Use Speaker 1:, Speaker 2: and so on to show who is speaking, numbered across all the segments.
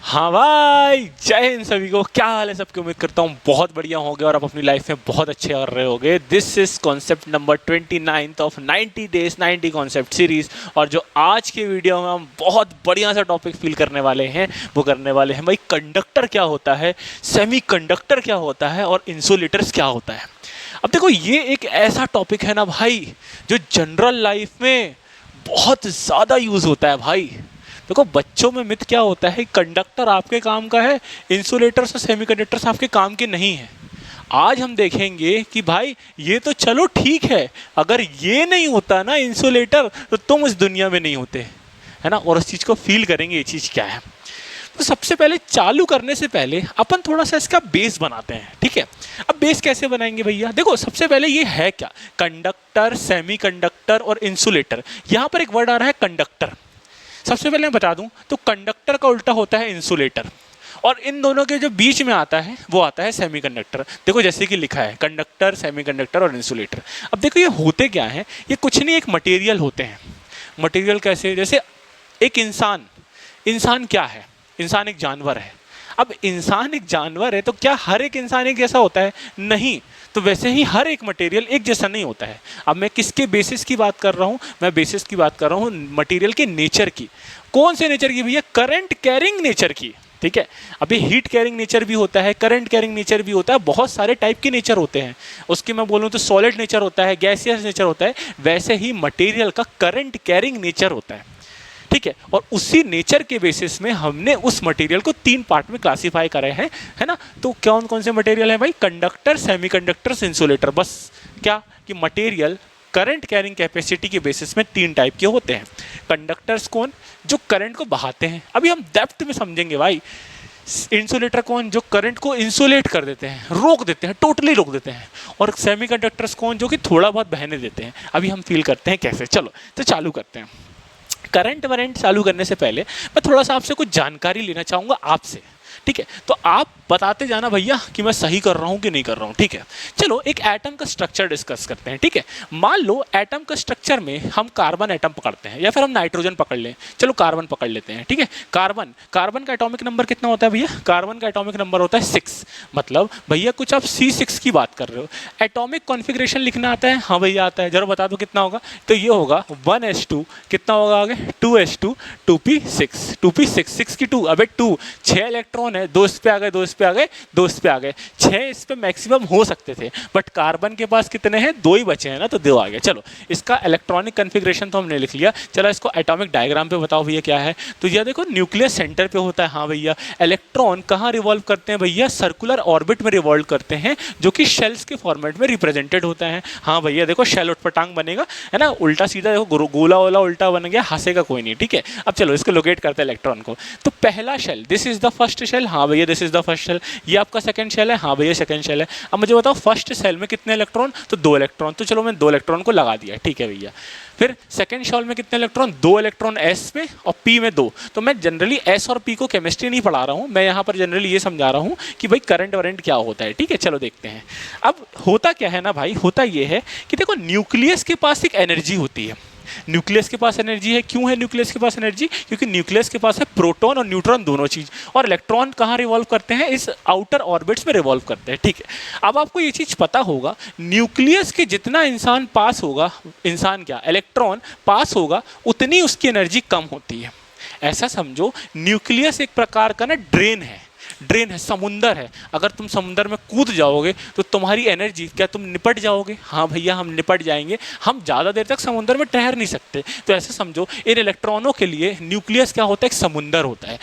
Speaker 1: हाँ भाई, जय हिंद सभी को। क्या हाल है सबकी? उम्मीद करता हूँ बहुत बढ़िया होंगे और आप अपनी लाइफ में बहुत अच्छे कर रहे होगे। This is concept number 29 of 90 days 90 concept series. और जो आज के वीडियो में हम बहुत बढ़िया सा टॉपिक फील करने वाले हैं वो करने वाले हैं भाई, कंडक्टर क्या होता है, सेमी कंडक्टर क्या होता है और इंसुलेटर्स क्या होता है। अब देखो, ये एक ऐसा टॉपिक है ना भाई, जो जनरल लाइफ में बहुत ज़्यादा यूज़ होता है भाई। देखो, बच्चों में मिथ क्या होता है, कंडक्टर आपके काम का है, इंसुलेटर्स और सेमीकंडक्टर्स आपके काम के नहीं है। आज हम देखेंगे कि भाई ये तो चलो ठीक है, अगर ये नहीं होता ना इंसुलेटर, तो तुम इस दुनिया में नहीं होते, है ना। और उस चीज़ को फील करेंगे ये चीज़ क्या है। तो सबसे पहले चालू करने से पहले अपन थोड़ा सा इसका बेस बनाते हैं, ठीक है। अब बेस कैसे बनाएंगे भैया? देखो, सबसे पहले ये है क्या, कंडक्टर, सेमीकंडक्टर और इंसुलेटर। यहाँ पर एक वर्ड आ रहा है कंडक्टर। सबसे पहले मैं बता दूं तो कंडक्टर का उल्टा होता है इंसुलेटर, और इन दोनों के जो बीच में आता है वो आता है सेमीकंडक्टर। देखो, जैसे कि लिखा है कंडक्टर, सेमीकंडक्टर और इंसुलेटर। अब देखो, ये होते क्या हैं, ये कुछ नहीं, एक मटेरियल होते हैं। मटेरियल कैसे? जैसे एक इंसान क्या है? इंसान एक जानवर है। अब इंसान एक जानवर है तो क्या हर एक इंसान एक जैसा होता है? नहीं। तो वैसे ही हर एक मटेरियल एक जैसा नहीं होता है। अब मैं किसके बेसिस की बात कर रहा हूँ? मैं बेसिस की बात कर रहा हूँ मटेरियल के नेचर की। कौन से नेचर की भैया? करंट कैरिंग नेचर की, ठीक है। अभी हीट कैरिंग नेचर भी होता है, करंट कैरिंग नेचर भी होता है, बहुत सारे टाइप के नेचर होते हैं उसके। मैं बोलूँ तो सॉलिड नेचर होता है, गैसियस नेचर होता है। वैसे ही मटेरियल का करंट कैरिंग नेचर होता है, ठीक है। और उसी नेचर के बेसिस में हमने उस मटेरियल को 3 पार्ट में क्लासिफाई करे हैं, है ना। तो कौन कौन से मटेरियल है भाई? Conductor, semiconductors, insulator. बस क्या कि मटेरियल करंट कैरिंग कैपेसिटी के बेसिस में 3 टाइप के होते हैं। कंडक्टर्स कौन? जो करंट को बहाते हैं, अभी हम डेप्थ में समझेंगे भाई। इंसुलेटर कौन? जो करंट को इंसुलेट कर देते हैं, रोक देते हैं, टोटली रोक देते हैं। और सेमीकंडक्टर्स कौन? जो कि थोड़ा बहुत बहने देते हैं। अभी हम फील करते हैं कैसे। चलो तो चालू करते हैं। करंट वरेंट चालू करने से पहले मैं थोड़ा सा आपसे कुछ जानकारी लेना चाहूँगा आपसे, ठीक है। तो आप बताते जाना भैया कि मैं सही कर रहा हूँ कि नहीं कर रहा हूँ, ठीक है। चलो एक एटम का स्ट्रक्चर डिस्कस करते हैं, ठीक है। मान लो एटम का स्ट्रक्चर में हम कार्बन एटम पकड़ते हैं या फिर हम नाइट्रोजन पकड़ लें। चलो कार्बन पकड़ लेते हैं, ठीक है। कार्बन का एटॉमिक नंबर कितना होता है भैया? कार्बन का एटॉमिक नंबर होता है 6। मतलब भैया कुछ आप C6 की बात कर रहे हो। एटॉमिक कॉन्फ़िगरेशन लिखना आता है? हाँ भैया आता है। जरा बता दो कितना होगा। तो ये होगा 1s2, कितना होगा आगे? 2s2, 2p6, 2p6, 6 की 2, अबे 2, 6 इलेक्ट्रॉन है, 2 इस पे आ गए, 2 इस पे आ गए, 2 इस पे आ गए, 6 इस पे मैक्सिमम हो सकते थे, बट कार्बन के पास कितने हैं? 2 ही बचे हैं ना, तो 2 आ गए। चलो, इसका इलेक्ट्रॉनिक कन्फिग्रेशन तो हमने लिख लिया। चलो इसको एटॉमिक डायग्राम पे बताओ भैया क्या है। तो ये देखो, न्यूक्लियस सेंटर पे होता है। हाँ भैया। इलेक्ट्रॉन कहाँ रिवॉल्व करते हैं भैया? सर्कुलर ऑर्बिट में रिवॉल्व करते हैं, जो कि शेल्स के फॉर्मेट में रिप्रेजेंटेड होता है। हाँ भैया, देखो शेल उठपटांग बनेगा, है ना, उल्टा सीधा। देखो गोला वाला उल्टा बन गया, हंसेगा कोई नहीं, ठीक है। अब चलो इसको लोकेट करते हैं इलेक्ट्रॉन को। तो पहला shell, this is the first shell. हाँ भैया, this is the first shell. ये आपका सेकंड शेल है। हाँ भैया, सेकंड शेल है। अब मुझे बताओ फर्स्ट शेल में कितने इलेक्ट्रॉन? तो 2 इलेक्ट्रॉन। तो चलो मैं 2 इलेक्ट्रॉन को लगा दिया, ठीक है भैया। फिर सेकंड शेल में कितने इलेक्ट्रॉन? 2 इलेक्ट्रॉन S में और P में 2। तो मैं जनरली S और P को केमिस्ट्री नहीं पढ़ा रहा हूँ, मैं यहाँ पर जनरली ये समझा रहा हूँ कि भाई करंट वरेंट क्या होता है, ठीक है। चलो देखते हैं। अब होता क्या है ना भाई, होता ये है कि देखो, न्यूक्लियस के पास एक एनर्जी होती है। न्यूक्लियस के पास एनर्जी है। क्यों है न्यूक्लियस के पास एनर्जी? क्योंकि न्यूक्लियस के पास है प्रोटॉन और न्यूट्रॉन दोनों चीज, और इलेक्ट्रॉन कहाँ रिवॉल्व करते हैं? इस आउटर ऑर्बिट्स में रिवॉल्व करते हैं, ठीक है। अब आपको ये चीज पता होगा, न्यूक्लियस के जितना इंसान पास होगा, इंसान क्या, इलेक्ट्रॉन पास होगा, उतनी उसकी एनर्जी कम होती है। ऐसा समझो, न्यूक्लियस एक प्रकार का ना ड्रेन है, समुंदर है। अगर तुम समुंदर में कूद जाओगे तो तुम्हारी एनर्जी, क्या तुम निपट जाओगे? हाँ भैया, हम निपट जाएंगे। हम ज़्यादा देर तक समुंदर में ठहर नहीं सकते। तो ऐसे समझो, इन इलेक्ट्रॉनों के लिए न्यूक्लियस क्या होता है? एक समुंदर होता है।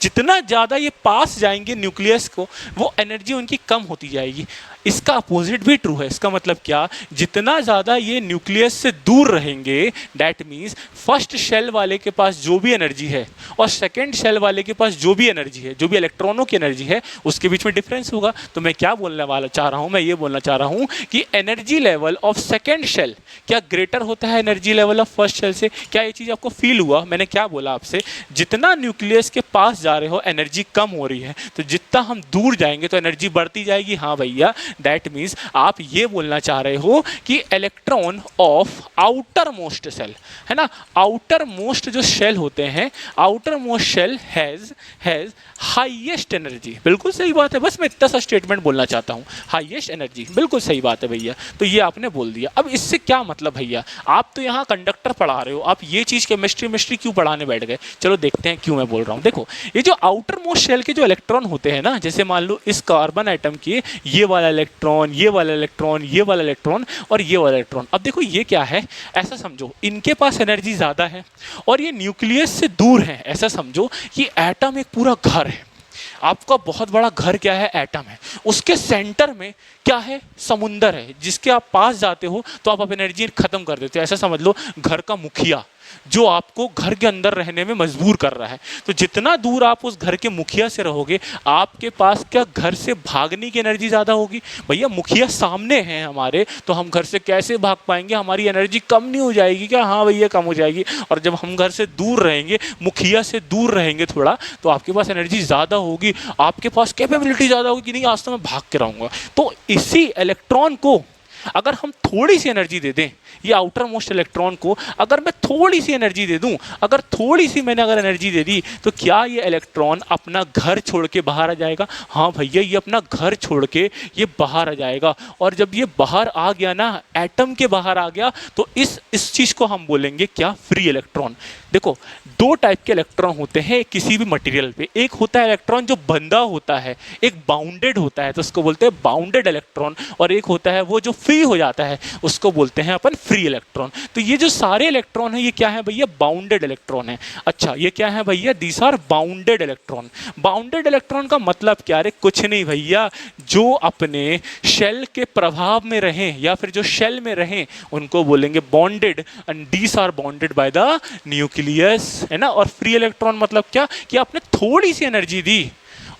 Speaker 1: जितना ज़्यादा ये पास जाएंगे न्यूक्लियस को, वो एनर्जी उनकी कम होती जाएगी। इसका अपोजिट भी ट्रू है। इसका मतलब क्या? जितना ज़्यादा ये न्यूक्लियस से दूर रहेंगे, डैट मीन्स फर्स्ट शेल वाले के पास जो भी एनर्जी है और सेकेंड शेल वाले के पास जो भी एनर्जी है, जो भी इलेक्ट्रॉनों की एनर्जी है, उसके बीच में डिफरेंस होगा। तो मैं क्या बोलने वाला चाह रहा हूँ? मैं ये बोलना चाह रहा हूँ कि energy level of second shell क्या ग्रेटर होता है energy level of first shell से? क्या ये चीज़ आपको फील हुआ? मैंने क्या बोला आपसे? जितना न्यूक्लियस के पास जा रहे हो एनर्जी कम हो रही है, तो जितना हम दूर जाएंगे तो एनर्जी बढ़ती जाएगी। हाँ भैया, दैट मीन्स आप ये बोलना चाह रहे हो कि electron of outermost shell, है ना, आउटर मोस्ट जो शेल होते हैं, outermost shell has highest energy. बिल्कुल सही बात है, बस मैं इतना सा स्टेटमेंट बोलना चाहता हूँ, हाईएस्ट एनर्जी, बिल्कुल सही बात है भैया। तो ये आपने बोल दिया। अब इससे क्या मतलब भैया, आप तो यहाँ कंडक्टर पढ़ा रहे हो, आप ये चीज़ केमिस्ट्री क्यों पढ़ाने बैठ गए? चलो देखते हैं क्यों मैं बोल रहा हूँ। देखो ये जो आउटर मोस्ट शेल के जो इलेक्ट्रॉन होते हैं ना, जैसे मान लो इस कार्बन आइटम के ये वाला इलेक्ट्रॉन, ये वाला इलेक्ट्रॉन, ये वाला इलेक्ट्रॉन और ये वाला इलेक्ट्रॉन, अब देखो ये क्या है, ऐसा समझो इनके पास एनर्जी ज़्यादा है और ये न्यूक्लियस से दूर है। ऐसा समझो कि एटम एक पूरा घर है, आपका बहुत बड़ा घर क्या है, एटम है, उसके सेंटर में क्या है, समुंदर है, जिसके आप पास जाते हो तो आप एनर्जी खत्म कर देते हो। ऐसा समझ लो घर का मुखिया जो आपको घर के अंदर रहने में मजबूर कर रहा है, तो जितना दूर आप उस घर के मुखिया से रहोगे, आपके पास क्या घर से भागने की एनर्जी ज़्यादा होगी? भैया मुखिया सामने हैं हमारे, तो हम घर से कैसे भाग पाएंगे? हमारी एनर्जी कम नहीं हो जाएगी क्या? हाँ भैया कम हो जाएगी। और जब हम घर से दूर रहेंगे, मुखिया से दूर रहेंगे थोड़ा, तो आपके पास एनर्जी ज़्यादा होगी, आपके पास कैपेबिलिटी ज़्यादा होगी कि नहीं आज तो मैं भाग के रहूँगा। तो इसी इलेक्ट्रॉन को अगर हम थोड़ी सी एनर्जी दे दें, ये आउटर मोस्ट इलेक्ट्रॉन को अगर मैं थोड़ी सी एनर्जी दे दूं, अगर थोड़ी सी मैंने अगर एनर्जी दे दी, तो क्या ये इलेक्ट्रॉन अपना घर छोड़ के बाहर आ जाएगा? हाँ भैया ये अपना घर छोड़ के ये बाहर आ जाएगा। और जब ये बाहर आ गया ना, एटम के बाहर आ गया, तो इस चीज़ को हम बोलेंगे क्या, फ्री इलेक्ट्रॉन। देखो दो टाइप के इलेक्ट्रॉन होते हैं किसी भी मटेरियल पे, एक होता है इलेक्ट्रॉन जो बंधा होता है, एक बाउंडेड होता है, तो उसको बोलते हैं बाउंडेड इलेक्ट्रॉन, और एक होता है वो जो फ्री हो जाता है, उसको बोलते हैं अपन फ्री इलेक्ट्रॉन। तो ये जो सारे इलेक्ट्रॉन है ये क्या है भैया, बाउंडेड इलेक्ट्रॉन है। अच्छा ये क्या है भैया, these are bounded electron. Bounded electron का मतलब क्या है? कुछ नहीं भैया, जो अपने शेल के प्रभाव में रहें या फिर जो शेल में रहें उनको बोलेंगे bonded, and these are bonded by the nucleus, है ना। और फ्री इलेक्ट्रॉन मतलब क्या, कि आपने थोड़ी सी एनर्जी दी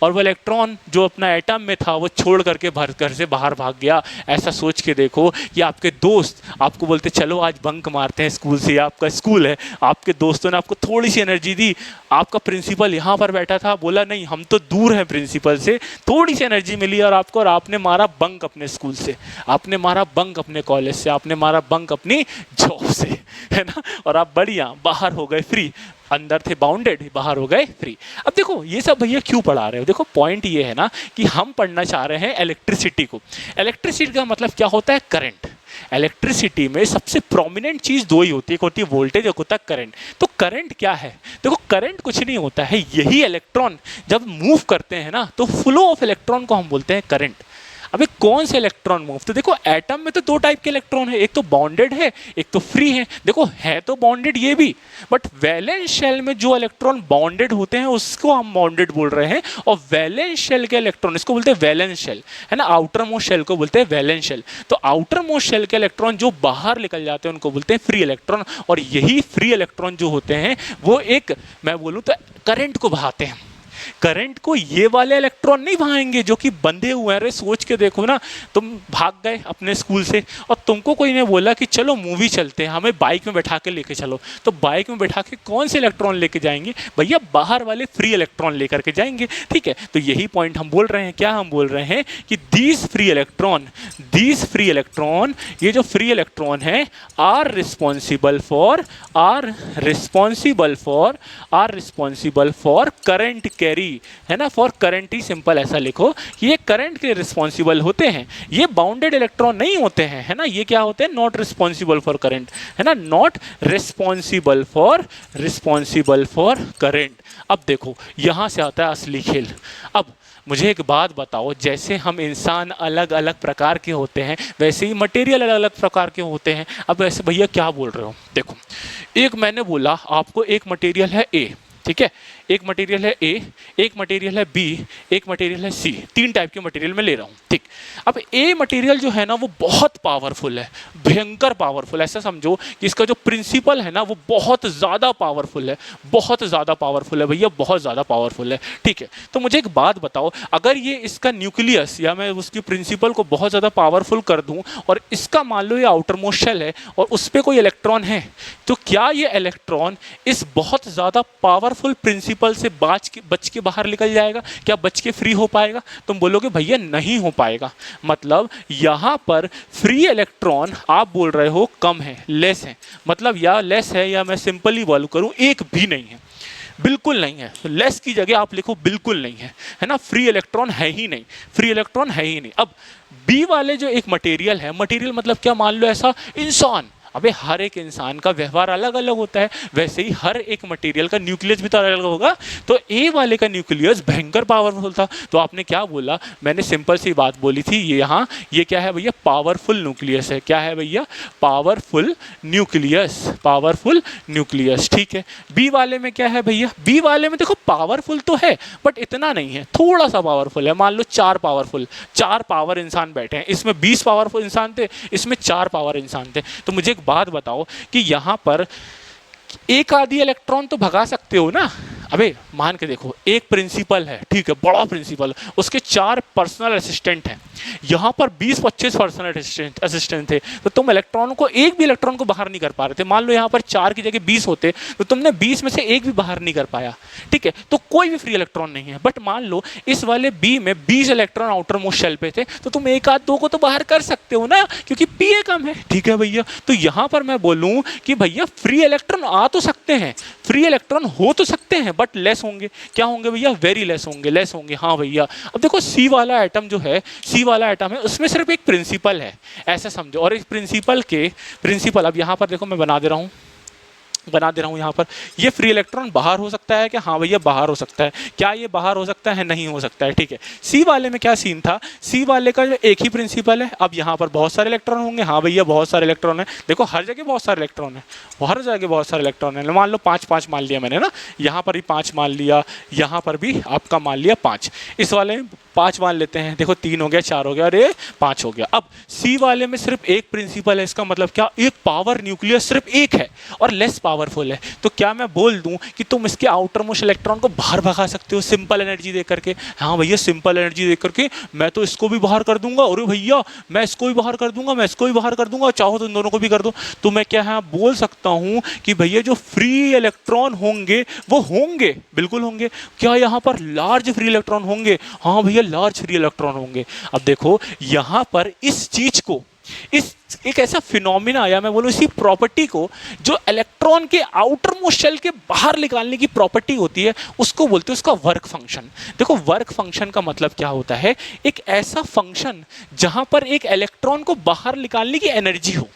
Speaker 1: और वो इलेक्ट्रॉन जो अपना एटम में था वो छोड़ करके घर से बाहर भाग गया। ऐसा सोच के देखो कि आपके दोस्त आपको बोलते चलो आज बंक मारते हैं स्कूल से, आपका स्कूल है, आपके दोस्तों ने आपको थोड़ी सी एनर्जी दी, आपका प्रिंसिपल यहाँ पर बैठा था, बोला नहीं हम तो दूर हैं प्रिंसिपल से, थोड़ी सी एनर्जी मिली और आपको, और आपने मारा बंक अपने स्कूल से, आपने मारा बंक अपने कॉलेज से, आपने मारा बंक अपनी जॉब से, है ना, और आप बढ़िया बाहर हो गए फ्री। अंदर थे बाउंडेड, बाहर हो गए फ्री। अब देखो ये सब भैया क्यों पढ़ा रहे हो, देखो पॉइंट ये है ना कि हम पढ़ना चाह रहे हैं इलेक्ट्रिसिटी को। इलेक्ट्रिसिटी का मतलब क्या होता है, करंट। इलेक्ट्रिसिटी में सबसे प्रोमिनेंट चीज़ दो ही होती है, एक होती है वोल्टेज, एक होता है करंट। तो करंट क्या है, देखो करंट कुछ नहीं होता है, यही इलेक्ट्रॉन जब मूव करते हैं ना, तो फ्लो ऑफ इलेक्ट्रॉन को हम बोलते हैं करंट। अबे कौन से इलेक्ट्रॉन मूव, तो देखो एटम में तो दो टाइप के इलेक्ट्रॉन है, एक तो बॉन्डेड है, एक तो फ्री है। देखो है तो बॉन्डेड ये भी, बट वैलेंस शेल में जो इलेक्ट्रॉन बॉन्डेड होते हैं उसको हम बॉन्डेड बोल रहे हैं, और वैलेंस शेल के इलेक्ट्रॉन, इसको बोलते हैं वैलेंस शेल, है ना, आउटर मोस्ट शेल को बोलते हैं वैलेंस शेल। तो आउटर मोस्ट शेल के इलेक्ट्रॉन जो बाहर निकल जाते हैं उनको बोलते हैं फ्री इलेक्ट्रॉन, और यही फ्री इलेक्ट्रॉन जो होते हैं वो एक, मैं बोलूँ तो करंट को बहाते हैं। करंट को ये वाले इलेक्ट्रॉन नहीं भाएंगे जो कि बंधे हुए हैं। अरे सोच के देखो ना, तुम भाग गए अपने स्कूल से और तुमको कोई ने बोला कि चलो मूवी चलते हैं, हमें बाइक में बैठा के लेके चलो, तो बाइक में बैठा के कौन से इलेक्ट्रॉन लेके जाएंगे भैया, बाहर वाले फ्री इलेक्ट्रॉन लेकर के जाएंगे। ठीक है, तो यही पॉइंट हम बोल रहे हैं, क्या हम बोल रहे हैं कि दीज फ्री इलेक्ट्रॉन, ये जो फ्री इलेक्ट्रॉन है are responsible for current carry, है ना, फॉर करंट ही सिंपल ऐसा लिखो कि ये करंट के रिस्पॉन्सिबल होते हैं, ये बाउंडेड इलेक्ट्रॉन नहीं होते हैं, है ना, ये क्या होते हैं, नॉट रिस्पॉन्सिबल फॉर करंट, है ना, नॉट रिस्पॉन्सिबल फॉर करंट। अब देखो यहां से आता है असली खेल। अब मुझे एक बात बताओ, जैसे हम इंसान अलग अलग प्रकार के होते हैं वैसे ही मटेरियल अलग अलग प्रकार के होते हैं। अब ऐसे भैया क्या बोल रहे हो, देखो एक मैंने बोला आपको, एक मटेरियल है ए, ठीक है, एक मटेरियल है ए, एक मटेरियल है बी, एक मटेरियल है सी, तीन टाइप के मटेरियल मैं ले रहा हूँ। ठीक, अब ए मटेरियल जो है ना वो बहुत पावरफुल है, भयंकर पावरफुल, ऐसा समझो कि इसका जो प्रिंसिपल है ना वो बहुत ज़्यादा पावरफुल है, बहुत ज़्यादा पावरफुल है भैया, बहुत ज़्यादा पावरफुल है। ठीक है, तो मुझे एक बात बताओ, अगर ये इसका न्यूक्लियस या मैं उसकी प्रिंसिपल को बहुत ज़्यादा पावरफुल कर दूँ और इसका मान लो ये आउटर मोस्ट शेल है और उस पर कोई इलेक्ट्रॉन है, तो क्या ये इलेक्ट्रॉन इस बहुत ज़्यादा पावरफुल प्रिंसिपल प्रिंसिपल से बच के बाहर निकल जाएगा? क्या बच के फ्री हो पाएगा? तुम बोलोगे भैया नहीं हो पाएगा। मतलब यहाँ पर फ्री इलेक्ट्रॉन आप बोल रहे हो कम है, लेस है, मतलब या लेस है या मैं सिंपली बोलूँ करूँ एक भी नहीं है, बिल्कुल नहीं है। लेस की जगह आप लिखो बिल्कुल नहीं है, है ना। फ्री इलेक्ट्रॉन है ही नहीं, फ्री इलेक्ट्रॉन है ही नहीं। अब बी वाले जो एक मटेरियल है, मटेरियल मतलब क्या, मान लो ऐसा इंसान, अबे हर एक इंसान का व्यवहार अलग अलग होता है, वैसे ही हर एक मटेरियल का न्यूक्लियस भी तो अलग अलग होगा। तो ए वाले का न्यूक्लियस भयंकर पावरफुल था। तो आपने क्या बोला, मैंने सिंपल सी बात बोली थी, ये यहाँ ये क्या है भैया, पावरफुल न्यूक्लियस है। क्या है भैया, पावरफुल न्यूक्लियस, पावरफुल न्यूक्लियस, ठीक है। बी वाले में क्या है भैया, बी वाले में देखो पावरफुल तो है बट इतना नहीं है, थोड़ा सा पावरफुल है। मान लो 4 पावरफुल, 4 पावर इंसान बैठे हैं, इसमें 20 पावरफुल इंसान थे, इसमें 4 पावर इंसान थे। तो मुझे एक बात बताओ कि यहां पर एक आधी इलेक्ट्रॉन तो भगा सकते हो ना। अबे मान के देखो, एक प्रिंसिपल है, ठीक है, बड़ा प्रिंसिपल, उसके 4 पर्सनल असिस्टेंट हैं, यहाँ पर 20-25 पर्सनल असिस्टेंट थे, तो तुम इलेक्ट्रॉन को, एक भी इलेक्ट्रॉन को बाहर नहीं कर पा रहे थे। मान लो यहाँ पर 4 की जगह 20 होते तो तुमने 20 में से एक भी बाहर नहीं कर पाया, ठीक है, तो कोई भी फ्री इलेक्ट्रॉन नहीं है। बट मान लो इस वाले बी में 20 इलेक्ट्रॉन आउटर मोस्ट शेल पे थे, तो तुम एक आध दो को तो बाहर कर सकते हो ना, क्योंकि पी ए कम है, ठीक है भैया। तो यहाँ पर मैं बोलूँ कि भैया फ्री इलेक्ट्रॉन आ तो सकते हैं, फ्री इलेक्ट्रॉन हो तो सकते हैं, बट लेस होंगे। क्या होंगे भैया, वेरी लेस होंगे, लेस होंगे, हाँ भैया। अब देखो सी वाला एटम जो है, सी वाला एटम है, उसमें सिर्फ एक प्रिंसिपल है, ऐसा समझो। और इस प्रिंसिपल अब यहाँ पर देखो मैं बना दे रहा हूँ यहाँ पर, ये फ्री इलेक्ट्रॉन बाहर हो सकता है क्या, हाँ भैया बाहर हो सकता है। क्या ये बाहर हो सकता है, नहीं हो सकता है, ठीक है। सी वाले में क्या सीन था, सी वाले का जो एक ही प्रिंसिपल है, अब यहाँ पर बहुत सारे इलेक्ट्रॉन होंगे, हाँ भैया बहुत सारे इलेक्ट्रॉन है। देखो हर जगह बहुत सारे इलेक्ट्रॉन है, हर जगह बहुत सारे इलेक्ट्रॉन है। मान लो 5-5 मान लिया मैंने ना, यहाँ पर भी 5 मान लिया, यहाँ पर भी आपका मान लिया 5, इस वाले में 5 मान लेते हैं। देखो 3 हो गया, 4 हो गया, अरे 5 हो गया। अब सी वाले में सिर्फ एक प्रिंसिपल है, इसका मतलब क्या, एक पावर न्यूक्लियस सिर्फ एक है और लेस पावरफुल है। तो क्या मैं बोल दूं कि तुम इसके आउटर मोस्ट इलेक्ट्रॉन को बाहर भगा सकते हो सिंपल एनर्जी दे करके? हाँ भैया सिंपल एनर्जी दे करके मैं तो इसको भी बाहर कर दूंगा, अरे भैया मैं इसको भी बाहर कर दूंगा, मैं इसको भी बाहर कर दूंगा, चाहो तो इन दोनों को भी कर दो। तो मैं क्या है बोल सकता हूं कि भैया जो फ्री इलेक्ट्रॉन होंगे वो होंगे, बिल्कुल होंगे। क्या यहाँ पर लार्ज फ्री इलेक्ट्रॉन होंगे? हाँ भैया लार्ज फ्री इलेक्ट्रॉन होंगे। अब देखो यहाँ पर इस चीज को, इस एक ऐसा फिनोमिना या मैं बोलूं इसी प्रॉपर्टी को, जो इलेक्ट्रॉन के आउटर मोस्ट शेल के बाहर निकालने की प्रॉपर्टी होती है, उसको बोलते हैं उसका वर्क फंक्शन। देखो वर्क फंक्शन का मतलब क्या होता है, एक ऐसा फंक्शन जहां पर एक इलेक्ट्रॉन को बाहर निकालने की एनर्जी हो।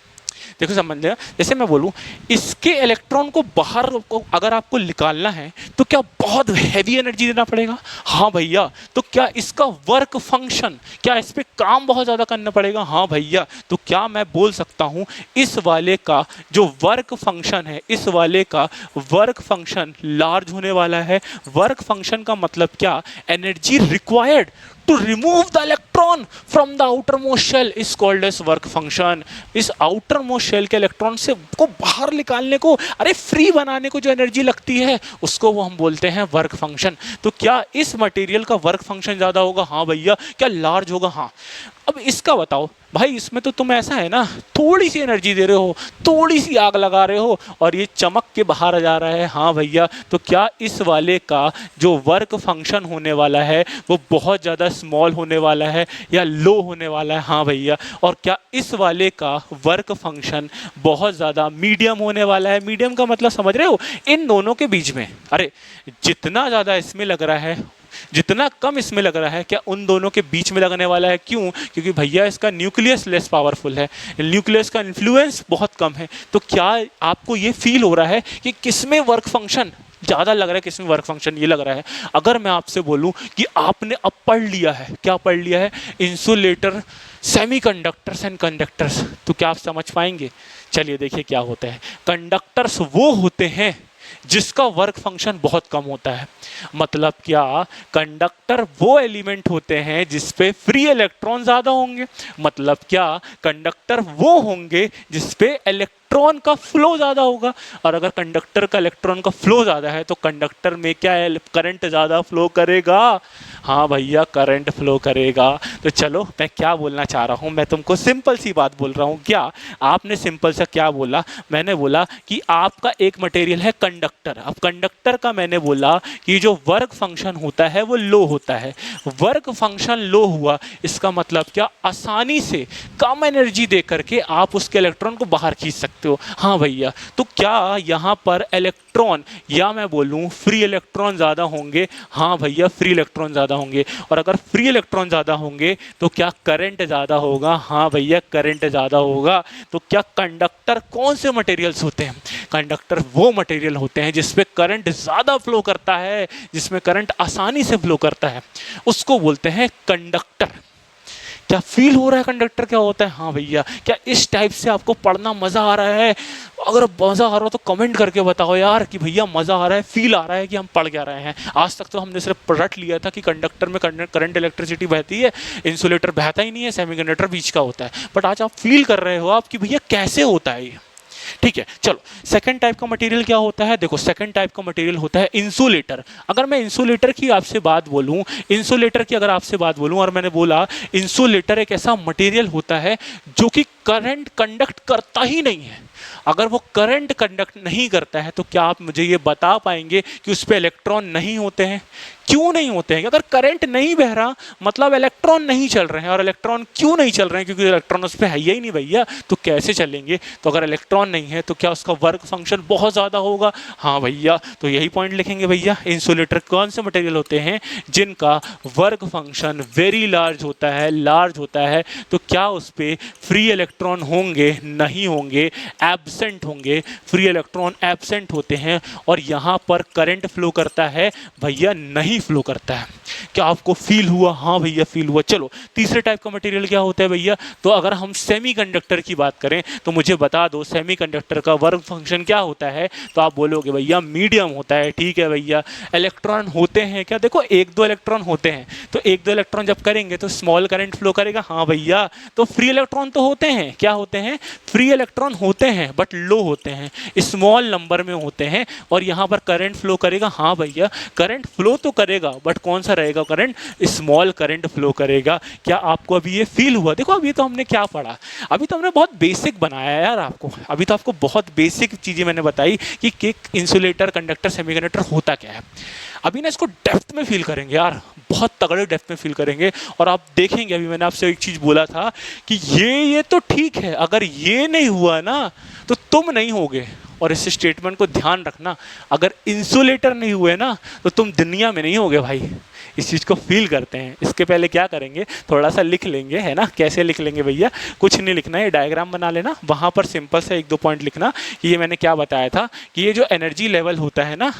Speaker 1: देखो समझ लिया, जैसे मैं बोलूं इसके इलेक्ट्रॉन को बाहर को अगर आपको निकालना है तो क्या बहुत हैवी एनर्जी देना पड़ेगा? हाँ भैया। तो क्या इसका वर्क फंक्शन, क्या इस पर काम बहुत ज़्यादा करना पड़ेगा? हाँ भैया। तो क्या मैं बोल सकता हूँ इस वाले का जो वर्क फंक्शन है, इस वाले का वर्क फंक्शन लार्ज होने वाला है। वर्क फंक्शन का मतलब क्या, energy required to remove the electron from the outermost shell is called as work function। इस outermost shell के इलेक्ट्रॉन से को बाहर निकालने को, अरे फ्री बनाने को जो एनर्जी लगती है उसको वो हम बोलते हैं वर्क फंक्शन। तो क्या इस मटेरियल का वर्क फंक्शन ज़्यादा होगा? हाँ भैया। क्या लार्ज होगा? हाँ। अब इसका बताओ भाई, इसमें तो तुम ऐसा है ना, थोड़ी सी एनर्जी दे रहे हो, थोड़ी सी आग लगा रहे हो और ये चमक के बाहर आ जा रहा है। हाँ भैया। तो क्या इस वाले का जो वर्क फंक्शन होने वाला है वो बहुत ज़्यादा स्मॉल होने वाला है या लो होने वाला है? हाँ भैया। और क्या इस वाले का वर्क फंक्शन बहुत ज़्यादा मीडियम होने वाला है? मीडियम का मतलब समझ रहे हो, इन दोनों के बीच में, अरे जितना ज़्यादा इसमें लग रहा है जितना कम इसमें लग रहा है, क्या उन दोनों के बीच में लगने वाला है? क्यों? क्योंकि भैया इसका न्यूक्लियस लेस पावरफुल है, न्यूक्लियस का इन्फ्लुएंस बहुत कम है। तो क्या आपको ये फील हो रहा है कि किसमें वर्क फंक्शन ज़्यादा लग रहा है, किसमें वर्क फंक्शन ये लग रहा है? अगर मैं आपसे बोलूं कि आपने अब पढ़ लिया है, क्या पढ़ लिया है, इंसुलेटर, सेमीकंडक्टर्स एंड कंडक्टर्स, तो क्या आप समझ पाएंगे? चलिए देखिए क्या होता है। कंडक्टर्स वो होते हैं जिसका वर्क फंक्शन बहुत कम होता है। मतलब क्या, कंडक्टर वो एलिमेंट होते हैं जिस पे फ्री इलेक्ट्रॉन ज़्यादा होंगे। मतलब क्या, कंडक्टर वो होंगे जिस पे इलेक्ट्रॉन का फ्लो ज़्यादा होगा। और अगर कंडक्टर का इलेक्ट्रॉन का फ्लो ज़्यादा है तो कंडक्टर में क्या है, करंट ज़्यादा फ्लो करेगा। हाँ भैया, करंट फ्लो करेगा। तो चलो मैं क्या बोलना चाह रहा हूँ, मैं तुमको सिंपल सी बात बोल रहा हूँ। क्या आपने सिंपल सा क्या बोला, मैंने बोला कि आपका एक मटेरियल है कंडक्टर। अब कंडक्टर का मैंने बोला कि जो वर्क फंक्शन होता है वो लो होता है। वर्क फंक्शन लो हुआ, इसका मतलब क्या, आसानी से कम एनर्जी दे करके आप उसके इलेक्ट्रॉन को बाहर खींच सकते हो। हाँ भैया, तो क्या यहाँ पर इलेक्ट्रॉन, या मैं बोलूँ फ्री इलेक्ट्रॉन ज़्यादा होंगे? हाँ भैया, फ्री इलेक्ट्रॉन ज़्यादा होंगे। और अगर फ्री इलेक्ट्रॉन ज़्यादा होंगे तो क्या करंट ज़्यादा होगा? हाँ भैया, करंट ज़्यादा होगा। तो क्या कंडक्टर कौन से मटेरियल्स होते हैं? कंडक्टर वो मटेरियल होते हैं जिसमें करंट ज़्यादा फ्लो करता है, जिसमें करंट आसानी से फ्लो करता है, उसको बोलते हैं कंडक्टर। क्या फील हो रहा है कंडक्टर क्या होता है? हाँ भैया, क्या इस टाइप से आपको पढ़ना मज़ा आ रहा है? अगर मज़ा आ रहा हो तो कमेंट करके बताओ यार कि भैया मज़ा आ रहा है, फील आ रहा है कि हम पढ़ क्या रहे हैं। आज तक तो हमने सिर्फ रट लिया था कि कंडक्टर में करंट इलेक्ट्रिसिटी बहती है, इंसुलेटर बहता ही नहीं है, सेमीकंडक्टर बीच का होता है। बट आज आप फील कर रहे हो आप कि भैया कैसे होता है ये। ठीक है, चलो सेकंड टाइप का मटेरियल क्या होता है? देखो, सेकंड टाइप का मटेरियल होता है इंसुलेटर। अगर मैं इंसुलेटर की आपसे बात बोलूं, इंसुलेटर की अगर आपसे बात बोलूं और मैंने बोला इंसुलेटर एक ऐसा मटेरियल होता है जो कि करंट कंडक्ट करता ही नहीं है। अगर वो करंट कंडक्ट नहीं करता है तो क्या आप मुझे ये बता पाएंगे कि उस पर इलेक्ट्रॉन नहीं होते हैं? क्यों नहीं होते हैं? अगर करंट नहीं बह रहा मतलब इलेक्ट्रॉन नहीं चल रहे हैं। और इलेक्ट्रॉन क्यों नहीं चल रहे हैं? क्योंकि इलेक्ट्रॉन उस पर है ही नहीं भैया, तो कैसे चलेंगे? तो अगर इलेक्ट्रॉन नहीं है तो क्या उसका वर्क फंक्शन बहुत ज़्यादा होगा? हाँ भैया, तो यही पॉइंट लिखेंगे भैया। इंसुलेटर कौन से मटेरियल होते हैं जिनका वर्क फंक्शन वेरी लार्ज होता है, लार्ज होता है। तो क्या उस पर फ्री इलेक्ट्रॉन होंगे? नहीं होंगे, एब्सेंट होंगे। फ्री इलेक्ट्रॉन एब्सेंट होते हैं। और यहाँ पर करंट फ्लो करता है? भैया नहीं फ्लो करता है। क्या आपको फील हुआ? हाँ भैया, फील हुआ। चलो तीसरे टाइप का मटेरियल क्या होता है भैया? तो अगर हम सेमीकंडक्टर की बात करें तो मुझे बता दो सेमीकंडक्टर का वर्क फंक्शन क्या होता है? तो आप बोलोगे भैया मीडियम होता है। ठीक है भैया, इलेक्ट्रॉन होते हैं क्या? देखो, एक दो इलेक्ट्रॉन होते हैं, तो एक दो इलेक्ट्रॉन जब करेंगे तो स्मॉल करंट फ्लो करेगा। हाँ भैया, तो फ्री इलेक्ट्रॉन तो होते हैं। क्या होते हैं? फ्री इलेक्ट्रॉन होते हैं, बट लो होते हैं, स्मॉल नंबर में होते हैं। और यहाँ पर करंट फ्लो करेगा। हाँ भैया, करंट फ्लो तो करेगा, बट कौन सा रहेगा करंट? स्मॉल करंट फ्लो करेगा। क्या आपको अभी ये फील हुआ? देखो, अभी तो हमने क्या पढ़ा, अभी तो हमने बहुत बेसिक बनाया है यार आपको। अभी तो आपको बहुत बेसिक चीज़ें मैंने बताई कि एक इंसुलेटर, कंडक्टर, सेमीकंडक्टर होता क्या है। अभी ना इसको डेप्थ में फील करेंगे यार, बहुत तगड़े डेप्थ में फील करेंगे। और आप देखेंगे, अभी मैंने आपसे एक चीज़ बोला था कि ये तो ठीक है, अगर ये नहीं हुआ ना तो तुम नहीं होगे। और इस स्टेटमेंट को ध्यान रखना, अगर इंसुलेटर नहीं हुए ना तो तुम दुनिया में नहीं होगे भाई। इस चीज़ को फील करते हैं। इसके पहले क्या करेंगे, थोड़ा सा लिख लेंगे, है ना। कैसे लिख लेंगे भैया? कुछ नहीं लिखना है, डायग्राम बना लेना, वहाँ पर सिंपल से एक दो पॉइंट लिखना कि ये मैंने क्या बताया था कि ये जो एनर्जी लेवल होता है ना,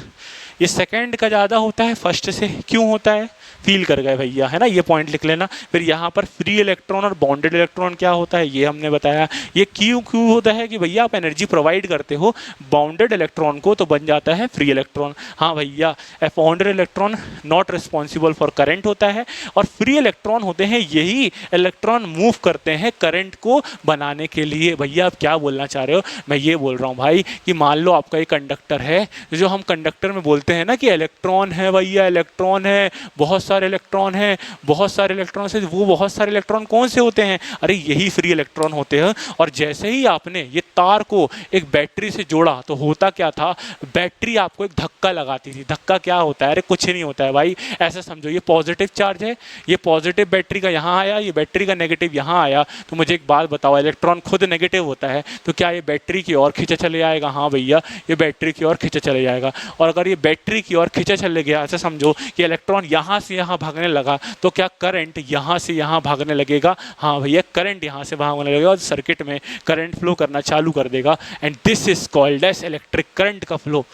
Speaker 1: ये सेकंड का ज़्यादा होता है फर्स्ट से। क्यों होता है? फील कर गए भैया, है ना। ये पॉइंट लिख लेना। फिर यहाँ पर फ्री इलेक्ट्रॉन और बॉन्डेड इलेक्ट्रॉन क्या होता है, ये हमने बताया। ये क्यों क्यों होता है कि भैया आप एनर्जी प्रोवाइड करते हो बाउंडेड इलेक्ट्रॉन को, तो बन जाता है फ्री इलेक्ट्रॉन। हाँ भैया, bounded electron not responsible for current होता है, और फ्री इलेक्ट्रॉन होते हैं यही इलेक्ट्रॉन मूव करते हैं करंट को बनाने के लिए। भैया आप क्या बोलना चाह रहे हो? मैं ये बोल रहा हूँ भाई कि मान लो आपका एक कंडक्टर है, जो हम कंडक्टर में बोलते हैं ना कि इलेक्ट्रॉन है भैया, इलेक्ट्रॉन है, बहुत सारे इलेक्ट्रॉन हैं, बहुत सारे इलेक्ट्रॉन से वो बहुत सारे इलेक्ट्रॉन कौन से होते हैं? अरे यही फ्री इलेक्ट्रॉन होते हैं। और जैसे ही आपने ये तार को एक बैटरी से जोड़ा तो होता क्या था, बैटरी आपको एक धक्का लगाती थी। धक्का क्या होता है? अरे कुछ नहीं होता है भाई, ऐसा समझो ये पॉजिटिव चार्ज है, ये पॉजिटिव बैटरी का यहाँ आया, ये बैटरी का नेगेटिव यहाँ आया। तो मुझे एक बात बताओ, इलेक्ट्रॉन खुद नेगेटिव होता है तो क्या ये बैटरी की ओर खींचा चले जाएगा? हाँ भैया, ये बैटरी की ओर खींचा चले जाएगा। और अगर ये बैटरी की ओर खींचा चले गया, ऐसा समझो कि इलेक्ट्रॉन यहाँ से यहाँ भागने लगा, तो क्या करंट यहाँ से यहाँ भागने लगेगा? हाँ भैया, करंट यहाँ से भागने लगेगा और सर्किट में करंट फ्लो करना चालू कर देगा। And this is called as electric current का फ्लो।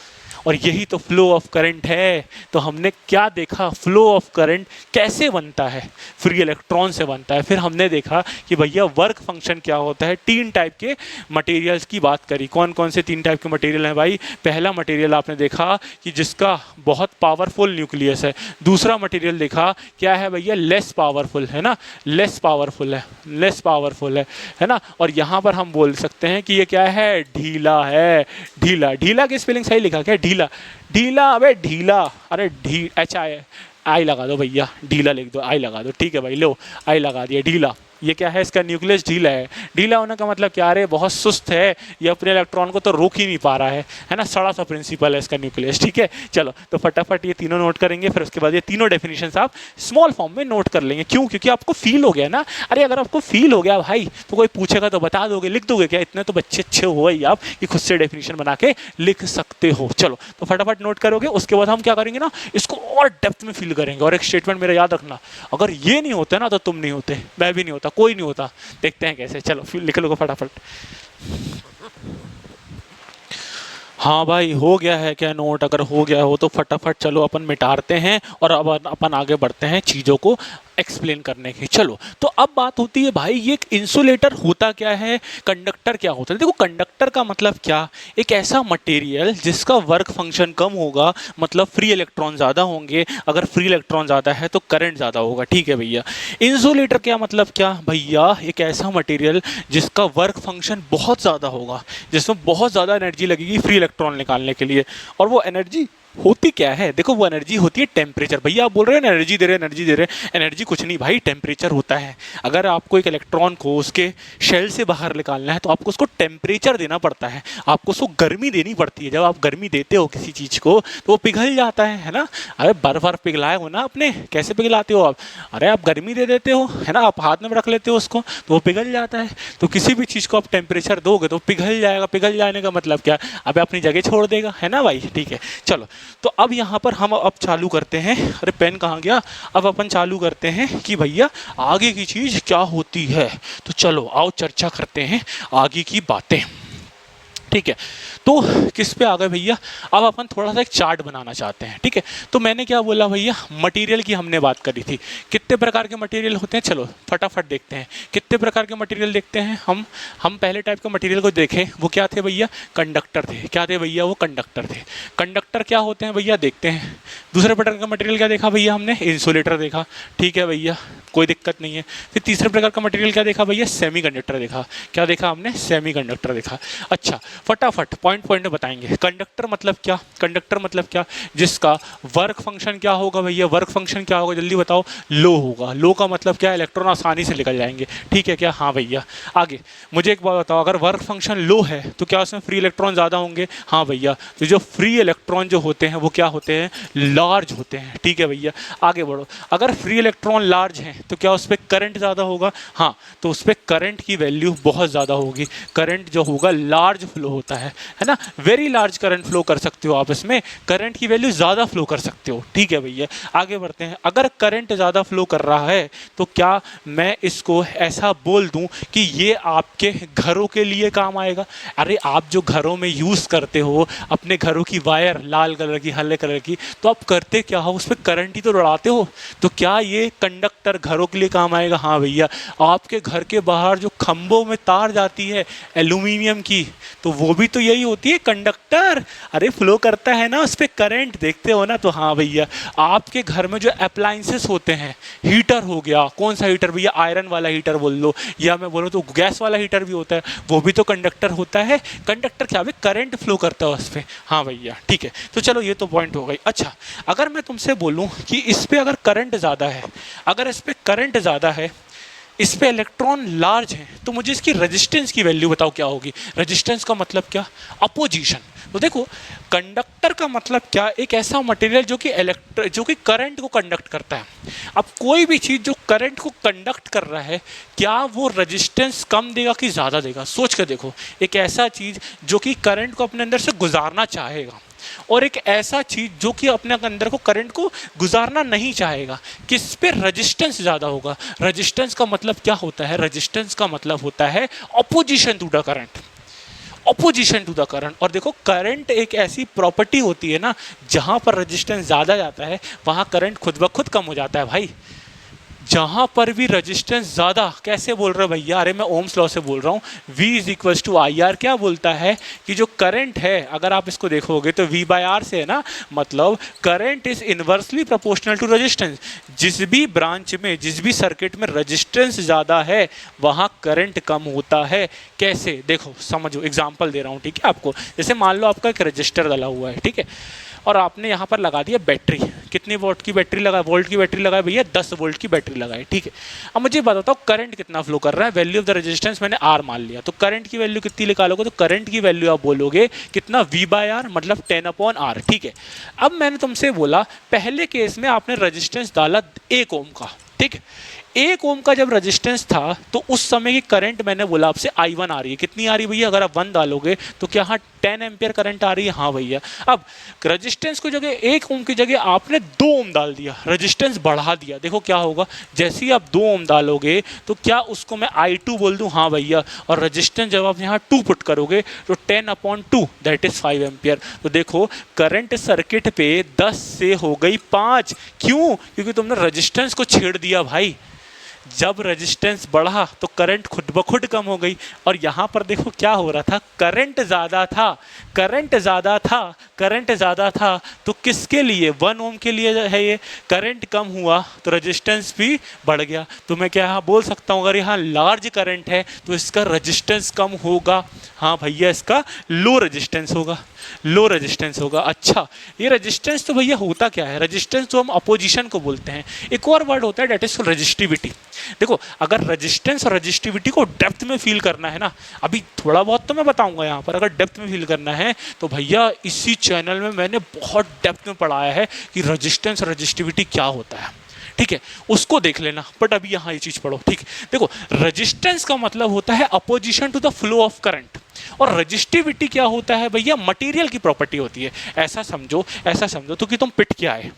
Speaker 1: और यही तो फ्लो ऑफ करंट है। तो हमने क्या देखा, फ्लो ऑफ करंट कैसे बनता है, फ्री इलेक्ट्रॉन से बनता है। फिर हमने देखा कि भैया वर्क फंक्शन क्या होता है। 3 टाइप के मटेरियल्स की बात करी। कौन कौन से 3 टाइप के मटेरियल हैं भाई? पहला मटेरियल आपने देखा कि जिसका बहुत पावरफुल न्यूक्लियस है। दूसरा मटेरियल देखा क्या है भैया, लेस पावरफुल है ना, लेस पावरफुल है ना। और यहाँ पर हम बोल सकते हैं कि ये क्या है, ढीला है। ढीला, ढीला की स्पेलिंग सही लिखा क्या? ढीला, ढीला, अबे ढीला, अरे एच आई लगा दो भैया, ढीला लिख दो, आई लगा दो, ठीक है भाई, लो आई लगा दिया, ढीला। ये क्या है, इसका न्यूक्लियस ढीला है। ढीला होने का मतलब क्या, अरे बहुत सुस्त है, ये अपने इलेक्ट्रॉन को तो रोक ही नहीं पा रहा है ना, सड़ा सा प्रिंसिपल है इसका न्यूक्लियस, ठीक है। चलो तो फटाफट ये तीनों नोट करेंगे, फिर उसके बाद ये तीनों डेफिनेशंस आप स्मॉल फॉर्म में नोट कर लेंगे। क्यों? क्योंकि आपको फील हो गया ना। अरे अगर आपको फील हो गया भाई तो कोई पूछेगा तो बता दोगे, लिख दोगे क्या? इतने तो बच्चे अच्छे हो ही आप कि खुद से डेफिनेशन बना के लिख सकते हो। चलो तो फटाफट नोट करोगे, उसके बाद हम क्या करेंगे ना, इसको और डेप्थ में फील करेंगे। और एक स्टेटमेंट मेरा याद रखना, अगर ये नहीं होता ना तो तुम नहीं होते, मैं भी नहीं होता, कोई नहीं होता। देखते हैं कैसे, चलो फिर लिख लो फटाफट। हाँ भाई हो गया है क्या नोट? अगर हो गया हो तो फटाफट चलो अपन मिटाते हैं और अब अपन आगे बढ़ते हैं चीज़ों को एक्सप्लेन करने की। चलो तो अब बात होती है भाई, ये इंसुलेटर होता क्या है, कंडक्टर क्या होता है? देखो कंडक्टर का मतलब क्या, एक ऐसा मटेरियल जिसका वर्क फंक्शन कम होगा, मतलब फ्री इलेक्ट्रॉन ज़्यादा होंगे। अगर फ्री इलेक्ट्रॉन ज़्यादा है तो करंट ज़्यादा होगा, ठीक है भैया। इंसुलेटर क्या मतलब क्या भैया, एक ऐसा मटेरियल जिसका वर्क फंक्शन बहुत ज़्यादा होगा, जिसमें बहुत ज़्यादा एनर्जी लगेगी फ्री इलेक्ट्रॉन निकालने के लिए। और वो एनर्जी होती क्या है, देखो वो एनर्जी होती है टेम्परेचर। भैया आप बोल रहे हैं एनर्जी दे रहे हैं, एनर्जी दे रहे हैं, एनर्जी कुछ नहीं भाई, टेम्परेचर होता है। अगर आपको एक इलेक्ट्रॉन को उसके शेल से बाहर निकालना है तो आपको उसको टेम्परेचर देना पड़ता है, आपको उसको गर्मी देनी पड़ती है। जब आप गर्मी देते हो किसी चीज़ को तो वो पिघल जाता है ना। अरे बर्फ पिघलाए हो ना आपने, कैसे पिघलाते हो आप? अरे आप गर्मी दे देते हो, है ना, आप हाथ में रख लेते हो उसको तो वो पिघल जाता है। तो किसी भी चीज़ को आप टेम्परेचर दोगे तो पिघल जाएगा। पिघल जाने का मतलब क्या, अब अपनी जगह छोड़ देगा, है ना भाई, ठीक है। चलो तो अब यहाँ पर हम अब चालू करते हैं। अरे पेन कहाँ गया? अब अपन चालू करते हैं कि भैया आगे की चीज़ क्या होती है। तो चलो आओ चर्चा करते हैं आगे की बातें, ठीक है। तो किस पे आ गए भैया, अब अपन थोड़ा सा एक चार्ट बनाना चाहते हैं, ठीक है। तो मैंने क्या बोला भैया, मटेरियल की हमने बात करी थी, कितने प्रकार के मटेरियल होते हैं। चलो फटाफट देखते हैं कितने प्रकार के मटेरियल देखते हैं हम पहले टाइप के मटेरियल को देखें, वो क्या थे भैया, कंडक्टर थे। क्या थे भैया, वो कंडक्टर थे। कंडक्टर क्या होते हैं भैया, देखते हैं। दूसरे प्रकार का मटेरियल क्या देखा भैया हमने, इंसुलेटर देखा, ठीक है भैया, कोई दिक्कत नहीं है। फिर तीसरे प्रकार का मटेरियल क्या देखा भैया, सेमीकंडक्टर देखा। क्या देखा हमने, सेमीकंडक्टर देखा। अच्छा फटाफट पॉइंट में बताएंगे। कंडक्टर मतलब क्या, कंडक्टर मतलब क्या, जिसका वर्क फंक्शन क्या होगा भैया, वर्क फंक्शन क्या होगा जल्दी बताओ, लो होगा। लो का मतलब क्या, इलेक्ट्रॉन आसानी से निकल जाएंगे, ठीक है क्या? हाँ भैया। आगे मुझे एक बात बताओ, अगर वर्क फंक्शन लो है तो क्या उसमें फ्री इलेक्ट्रॉन ज़्यादा होंगे? हाँ भैया। तो जो फ्री इलेक्ट्रॉन जो होते हैं वो क्या होते हैं, लार्ज होते हैं, ठीक है भैया। आगे बढ़ो, अगर फ्री इलेक्ट्रॉन लार्ज हैं तो क्या उस पर करंट ज़्यादा होगा? हाँ, तो उस पर करंट की वैल्यू बहुत ज़्यादा होगी। करंट जो होगा लार्ज फ्लो होता है ना, वेरी लार्ज करंट फ्लो कर सकते हो आप, इसमें करंट की वैल्यू ज़्यादा फ्लो कर सकते हो, ठीक है भैया। आगे बढ़ते हैं, अगर करंट ज़्यादा फ्लो कर रहा है तो क्या मैं इसको ऐसा बोल दूं कि ये आपके घरों के लिए काम आएगा? अरे आप जो घरों में यूज़ करते हो अपने घरों की वायर, लाल कलर की, हरे कलर की, तो आप करते क्या हो, उस पर करंट ही तो दौड़ाते हो। तो क्या ये कंडक्टर घरों के लिए काम आएगा? हाँ भैया। आपके घर के बाहर जो खंभों में तार जाती है एल्यूमिनियम की, तो वो भी तो यही होती है, कंडक्टर। अरे फ्लो करता है ना उस पर करंट, देखते हो ना। तो हाँ भैया, आपके घर में जो अप्लायंसेस होते हैं, हीटर हो गया, कौन सा हीटर भैया, आयरन वाला हीटर बोल लो, या मैं बोलूँ तो गैस वाला हीटर भी होता है, वो भी तो कंडक्टर होता है। कंडक्टर क्या है, करंट फ्लो करता है उस पर। हाँ भैया ठीक है। तो चलो ये तो पॉइंट हो गई। अच्छा अगर मैं तुमसे बोलूँ कि इस पर अगर करंट ज़्यादा है, अगर इस पर करंट ज़्यादा है, इस पे इलेक्ट्रॉन लार्ज हैं, तो मुझे इसकी रेजिस्टेंस की वैल्यू बताओ क्या होगी। रेजिस्टेंस का मतलब क्या, अपोजिशन। तो देखो कंडक्टर का मतलब क्या, एक ऐसा मटेरियल जो कि करंट को कंडक्ट करता है। अब कोई भी चीज़ जो करंट को कंडक्ट कर रहा है, क्या वो रेजिस्टेंस कम देगा कि ज़्यादा देगा? सोच कर देखो, एक ऐसा चीज़ जो कि करंट को अपने अंदर से गुजारना चाहेगा, और एक ऐसा चीज़ जो कि अपने अंदर को करंट को गुजारना नहीं चाहेगा, किस पे रेजिस्टेंस ज़्यादा होगा? रेजिस्टेंस का मतलब क्या होता है, रेजिस्टेंस का मतलब होता है opposition to the current. Opposition to the current. और देखो करंट एक ऐसी प्रॉपर्टी होती है ना, जहाँ पर रेजिस्टेंस ज़्यादा जाता है वहाँ करंट खुद ब खुद कम हो जाता है भाई। जहाँ पर भी रेजिस्टेंस ज़्यादा, कैसे बोल रहे हो भैया, अरे मैं ओम्स लॉ से बोल रहा हूँ, V is equals to I R. क्या बोलता है कि जो करंट है, अगर आप इसको देखोगे तो V बाय आर से है ना, मतलब current is inversely proportional to resistance. जिस भी ब्रांच में, जिस भी सर्किट में रेजिस्टेंस ज़्यादा है वहाँ करंट कम होता है। कैसे, देखो समझो, एग्जाम्पल दे रहा हूँ, ठीक है आपको। जैसे मान लो आपका एक रजिस्टर डला हुआ है, ठीक है, और आपने यहाँ पर लगा दिया बैटरी। कितनी वोल्ट की बैटरी लगा, वोल्ट की बैटरी लगाई भैया, 10 वोल्ट की बैटरी लगाई, ठीक है। अब मुझे बताओ करंट कितना फ्लो कर रहा है। वैल्यू ऑफ द रेजिस्टेंस मैंने आर मान लिया, तो करंट की वैल्यू कितनी निकालोगे, तो करंट की वैल्यू आप बोलोगे कितना, V बाय आर, मतलब 10/R, ठीक है। अब मैंने तुमसे बोला पहले केस में आपने रेजिस्टेंस डाला 1 ओम का, ठीक है। 1 ओम का जब रेजिस्टेंस था तो उस समय की करंट मैंने बोला आपसे I1 आ रही है। कितनी आ रही है भैया, अगर आप 1 डालोगे तो क्या हाँ 10 एम्पियर करंट आ रही है, हाँ भैया। अब रेजिस्टेंस को जगह 1 ओम की जगह आपने 2 ओम डाल दिया, रेजिस्टेंस बढ़ा दिया। देखो क्या होगा, जैसे ही आप 2 ओम डालोगे तो क्या उसको मैं I2 बोल दूं, हाँ भैया। और रेजिस्टेंस जब आप यहाँ 2 पुट करोगे तो 10/2 दैट इज 5 एम्पियर। तो देखो करंट सर्किट पे 10 से हो गई 5। क्यों, क्योंकि तुमने रेजिस्टेंस को छेड़ दिया भाई। जब रेजिस्टेंस बढ़ा तो करंट खुद ब खुद कम हो गई। और यहाँ पर देखो क्या हो रहा था, करंट ज़्यादा था, करंट ज़्यादा था, करंट ज़्यादा था, तो किसके लिए, 1 ओम के लिए है ये। करंट कम हुआ तो रेजिस्टेंस भी बढ़ गया। तो मैं क्या बोल सकता हूँ, अगर यहाँ लार्ज करंट है तो इसका रेजिस्टेंस कम होगा, हाँ भैया इसका लो रेजिस्टेंस होगा, लो रेजिस्टेंस होगा। अच्छा, ये रेजिस्टेंस तो भैया होता क्या है, रेजिस्टेंस तो हम अपोजिशन को बोलते हैं। एक और वर्ड होता है डेट इज रेजिस्टिविटी। देखो अगर रेजिस्टेंस और रेजिस्टिविटी को डेप्थ में फील करना है ना, अभी थोड़ा बहुत तो मैं बताऊंगा यहाँ पर, अगर डेप्थ में फील करना है तो भैया इसी चैनल में मैंने बहुत डेप्थ में पढ़ाया है कि रेजिस्टेंस और रेजिस्टिविटी क्या होता है, ठीक है, उसको देख लेना। बट अभी यहाँ ये चीज़ पढ़ो, ठीक है। देखो रेजिस्टेंस का मतलब होता है opposition to the flow of current, और रजिस्टिविटी क्या होता है भैया, मटेरियल की प्रॉपर्टी होती है। ऐसा समझो, ऐसा समझो तो कि तुम पिट के आए,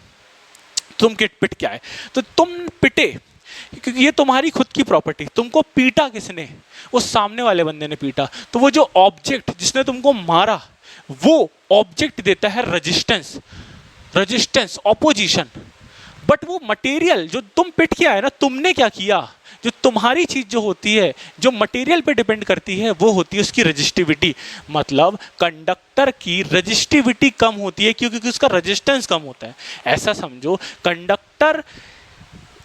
Speaker 1: तुम पिट के आए तो तुम पिटे, क्योंकि ये तुम्हारी खुद की प्रॉपर्टी। तुमको पीटा किसने, उस सामने वाले बंदे ने पीटा, तो वो जो ऑब्जेक्ट जिसने तुमको मारा वो ऑब्जेक्ट देता है रेजिस्टेंस, रेजिस्टेंस ऑपोजिशन। बट वो मटेरियल जो तुम पिट के आए ना, तुमने क्या किया, जो तुम्हारी चीज जो होती है, जो मटेरियल पे डिपेंड करती है, वो होती है उसकी रेजिस्टिविटी। मतलब कंडक्टर की रेजिस्टिविटी कम होती है क्योंकि उसका रेजिस्टेंस कम होता है। ऐसा समझो कंडक्टर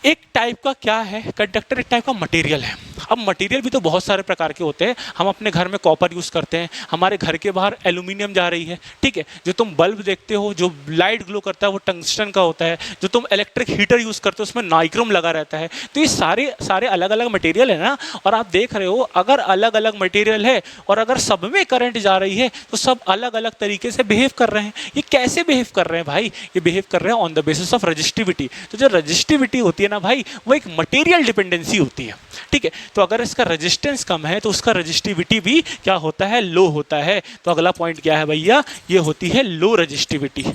Speaker 1: एक टाइप का क्या है, कंडक्टर एक टाइप का मटेरियल है। अब मटेरियल भी तो बहुत सारे प्रकार के होते हैं। हम अपने घर में कॉपर यूज़ करते हैं, हमारे घर के बाहर एल्यूमिनियम जा रही है, ठीक है। जो तुम बल्ब देखते हो, जो लाइट ग्लो करता है वो टंगस्टन का होता है। जो तुम इलेक्ट्रिक हीटर यूज़ करते हो उसमें नाइक्रोम लगा रहता है। तो ये सारे सारे अलग अलग मटेरियल है ना। और आप देख रहे हो अगर अलग अलग मटेरियल है और अगर सब में करंट जा रही है तो सब अलग अलग तरीके से बिहेव कर रहे हैं। ये कैसे बिहेव कर रहे हैं भाई, ये बिहेव कर रहे हैं on the basis of resistivity. तो जो रजिस्टिविटी होती है ना भाई, वो एक मटेरियल डिपेंडेंसी होती है, ठीक है। तो अगर इसका रेजिस्टेंस कम है तो उसका रजिस्टिविटी भी क्या होता है, लो होता है। तो अगला पॉइंट क्या है भैया, ये होती है लो रजिस्टिविटी,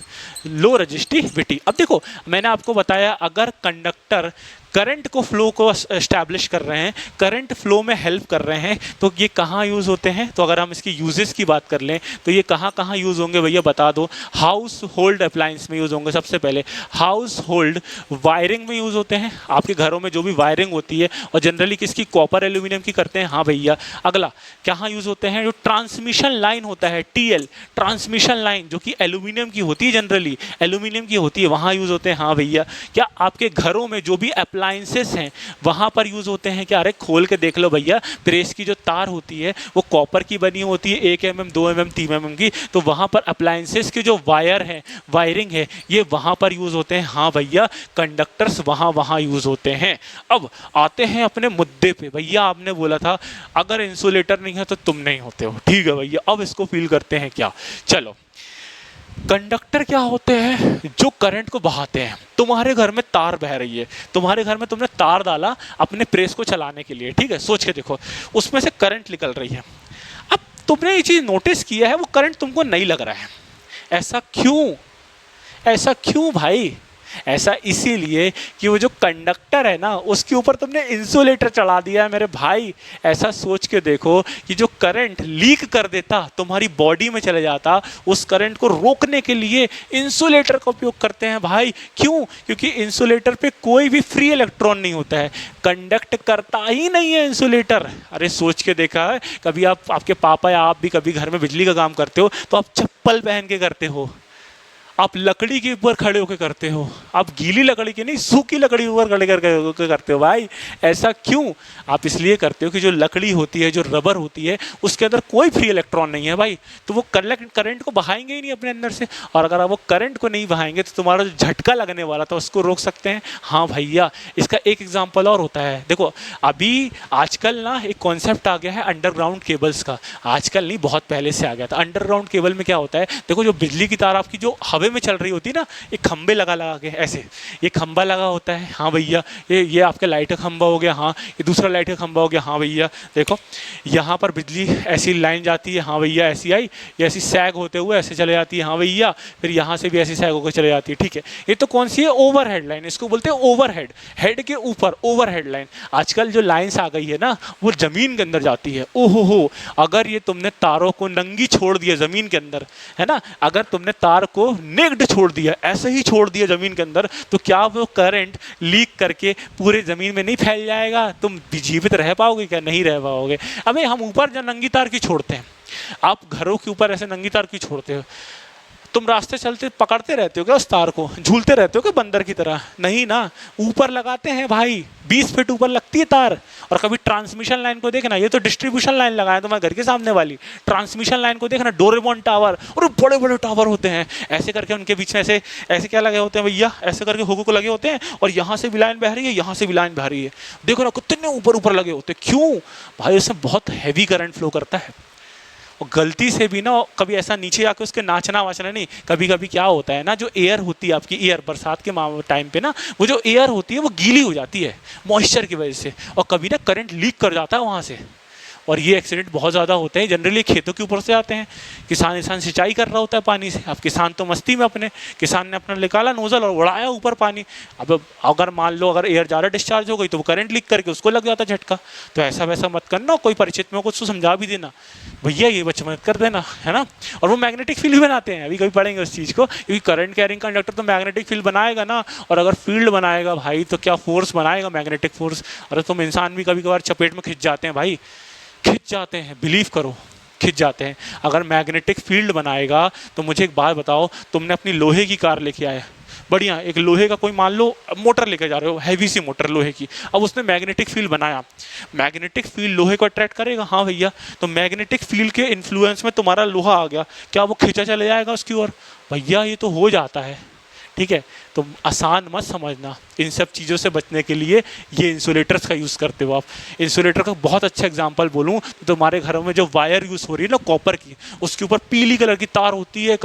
Speaker 1: लो रजिस्टिविटी। अब देखो मैंने आपको बताया अगर कंडक्टर करंट को फ्लो को एस्टैब्लिश कर रहे हैं, करंट फ्लो में हेल्प कर रहे हैं, तो ये कहाँ यूज़ होते हैं। तो अगर हम इसकी यूजेस की बात कर लें तो ये कहाँ कहाँ यूज़ होंगे भैया बता दो। हाउस होल्ड अप्लायंस में यूज़ होंगे। सबसे पहले हाउस होल्ड वायरिंग में यूज़ होते हैं, आपके घरों में जो भी वायरिंग होती है, और जनरली किसकी, कॉपर एल्यूमिनियम की करते हैं, हाँ भैया। अगला कहाँ यूज़ होते हैं, जो ट्रांसमिशन लाइन होता है TL, ट्रांसमिशन लाइन जो कि एल्यूमिनियम की होती है, जनरली एल्यूमिनियम की होती है, वहाँ यूज़ होते हैं, हाँ भैया। क्या आपके घरों में जो भी अप्लायंसेस हैं वहाँ पर यूज़ होते हैं क्या, अरे खोल के देख लो भैया, प्रेस की जो तार होती है वो कॉपर की बनी होती है, 1 mm 2 mm 3 mm की। तो वहाँ पर अप्लायंसेस के जो वायर हैं, वायरिंग है, ये वहाँ पर यूज़ होते हैं, हाँ भैया। कंडक्टर्स वहाँ वहाँ यूज़ होते हैं। अब आते हैं अपने मुद्दे पे। भैया आपने बोला था अगर इंसुलेटर नहीं है तो तुम नहीं होते हो, ठीक है भैया। अब इसको फील करते हैं क्या, चलो। कंडक्टर क्या होते हैं, जो करंट को बहाते हैं। तुम्हारे घर में तार बह रही है, तुम्हारे घर में तुमने तार डाला अपने प्रेस को चलाने के लिए, ठीक है। सोच के देखो उसमें से करंट निकल रही है। अब तुमने ये चीज़ नोटिस किया है, वो करंट तुमको नहीं लग रहा है। ऐसा क्यों, ऐसा क्यों भाई, ऐसा इसीलिए कि वो जो कंडक्टर है ना उसके ऊपर तुमने इंसुलेटर चढ़ा दिया है मेरे भाई। ऐसा सोच के देखो कि जो करंट लीक कर देता तुम्हारी बॉडी में चले जाता, उस करंट को रोकने के लिए इंसुलेटर का उपयोग करते हैं भाई। क्यों? क्योंकि इंसुलेटर पे कोई भी फ्री इलेक्ट्रॉन नहीं होता है, कंडक्ट करता ही नहीं है इंसुलेटर। अरे सोच के देखा है कभी आप, आपके पापा या आप भी कभी घर में बिजली का काम करते हो तो आप चप्पल पहन के करते हो, आप लकड़ी के ऊपर खड़े होकर करते हो, आप गीली लकड़ी के नहीं सूखी लकड़ी के ऊपर खड़े करके करते हो भाई। ऐसा क्यों? आप इसलिए करते हो कि जो लकड़ी होती है, जो रबर होती है, उसके अंदर कोई फ्री इलेक्ट्रॉन नहीं है भाई, तो वो करंट को बहाएंगे ही नहीं अपने अंदर से। और अगर आप वो करंट को नहीं बहाएंगे तो तुम्हारा जो झटका लगने वाला था उसको रोक सकते हैं। हाँ भैया, इसका एक एग्जाम्पल और होता है। देखो अभी आजकल ना एक कॉन्सेप्ट आ गया है अंडरग्राउंड केबल्स का। आजकल नहीं, बहुत पहले से आ गया था। अंडरग्राउंड केबल में क्या होता है, देखो जो बिजली की तार आपकी जो हवा में चल रही होती है ना, एक खंबे लगा लगा के ऐसे, ये खंबा लगा होता है, हाँ भैया, ये आपका लाइट का खंबा हो गया, हाँ ये दूसरा लाइट का खंबा हो गया, हाँ भैया देखो यहाँ पर बिजली ऐसी लाइन जाती है, हाँ भैया ऐसी आई, ये ऐसी सैग होते हुए ऐसे चले जाती है, हाँ भैया, फिर यहाँ से भी ऐसी सैग होकर चले जाती है। ठीक है, ये तो कौन सी है? ओवरहेड लाइन, इसको बोलते हैं ओवरहेड, हेड के ऊपर ओवरहेड लाइन। आजकल जो लाइन्स आ गई है ना वो जमीन के अंदर जाती है। ओहो हो, अगर ये तुमने तारों को नंगी छोड़ दिया जमीन के अंदर, है ना, अगर तुमने तार को नेक्ड छोड़ दिया, ऐसे ही छोड़ दिया जमीन के अंदर, तो क्या वो करंट लीक करके पूरे जमीन में नहीं फैल जाएगा? तुम जीवित रह पाओगे क्या? नहीं रह पाओगे। अबे हम ऊपर जो नंगी तार की छोड़ते हैं, आप घरों के ऊपर ऐसे नंगी तार की छोड़ते हो, तुम रास्ते चलते पकड़ते रहते हो क्या उस तार को? झूलते रहते हो क्या बंदर की तरह? नहीं ना, ऊपर लगाते हैं भाई, 20 फीट ऊपर लगती है तार। और कभी ट्रांसमिशन लाइन को देखना, ये तो डिस्ट्रीब्यूशन लाइन लगाया तुम्हारे घर के सामने वाली, ट्रांसमिशन लाइन को देखना, डोरेमोन टावर, और बड़े बड़े टावर होते हैं, ऐसे करके उनके बीच में ऐसे ऐसे क्या लगे होते हैं भैया, ऐसे करके हुक्कों को लगे होते हैं, और यहाँ से भी लाइन बह रही है, यहाँ से भी लाइन बह रही है, देखो ना कितने ऊपर ऊपर लगे होते हैं। क्यों भाई? उसमें बहुत हैवी करंट फ्लो करता है, और गलती से भी ना कभी ऐसा नीचे आके उसके नाचना वाचना नहीं। कभी कभी क्या होता है ना, जो एयर होती है आपकी, एयर बरसात के टाइम पे ना, वो जो एयर होती है वो गीली हो जाती है मॉइस्चर की वजह से, और कभी ना करंट लीक कर जाता है वहाँ से, और ये एक्सीडेंट बहुत ज़्यादा होते हैं। जनरली खेतों के ऊपर से आते हैं, किसान सिंचाई कर रहा होता है पानी से, अब किसान तो मस्ती में अपने, किसान ने अपना निकाला नोजल और उड़ाया ऊपर पानी। अब अगर मान लो अगर एयर ज़्यादा डिस्चार्ज हो गई तो वो करंट लीक करके उसको लग जाता झटका। तो ऐसा वैसा मत करना, कोई परिचित में कुछ तो समझा भी देना भैया, ये बच्चे मत कर देना, है ना। और वो मैग्नेटिक फील्ड बनाते हैं, अभी कभी पढ़ेंगे उस चीज़ को, क्योंकि करंट कैरिंग कंडक्टर तो मैग्नेटिक फील्ड बनाएगा ना, और अगर फील्ड बनाएगा भाई तो क्या फोर्स बनाएगा, मैग्नेटिक फोर्स। अरे तुम इंसान भी कभी कभार चपेट में खिंच जाते हैं भाई, खिंच जाते हैं, बिलीव करो खिंच जाते हैं। अगर मैग्नेटिक फील्ड बनाएगा तो मुझे एक बात बताओ, तुमने अपनी लोहे की कार लेके आए, बढ़िया एक लोहे का कोई मान लो मोटर लेके जा रहे हो, हैवी सी मोटर लोहे की, अब उसने मैग्नेटिक फील्ड बनाया, मैग्नेटिक फील्ड लोहे को अट्रैक्ट करेगा, हाँ भैया। तो मैग्नेटिक फील्ड के इन्फ्लुएंस में तुम्हारा लोहा आ गया, क्या वो खींचा चले जाएगा उसकी ओर? भैया ये तो हो जाता है, ठीक है। तो आसान मत समझना, इन सब चीज़ों से बचने के लिए ये इंसुलेटर्स का यूज़ करते हो आप। इंसुलेटर का बहुत अच्छा एग्जांपल बोलूँ तो तुम्हारे घरों में जो वायर यूज़ हो रही है ना कॉपर की, उसके ऊपर पीली कलर की तार होती है,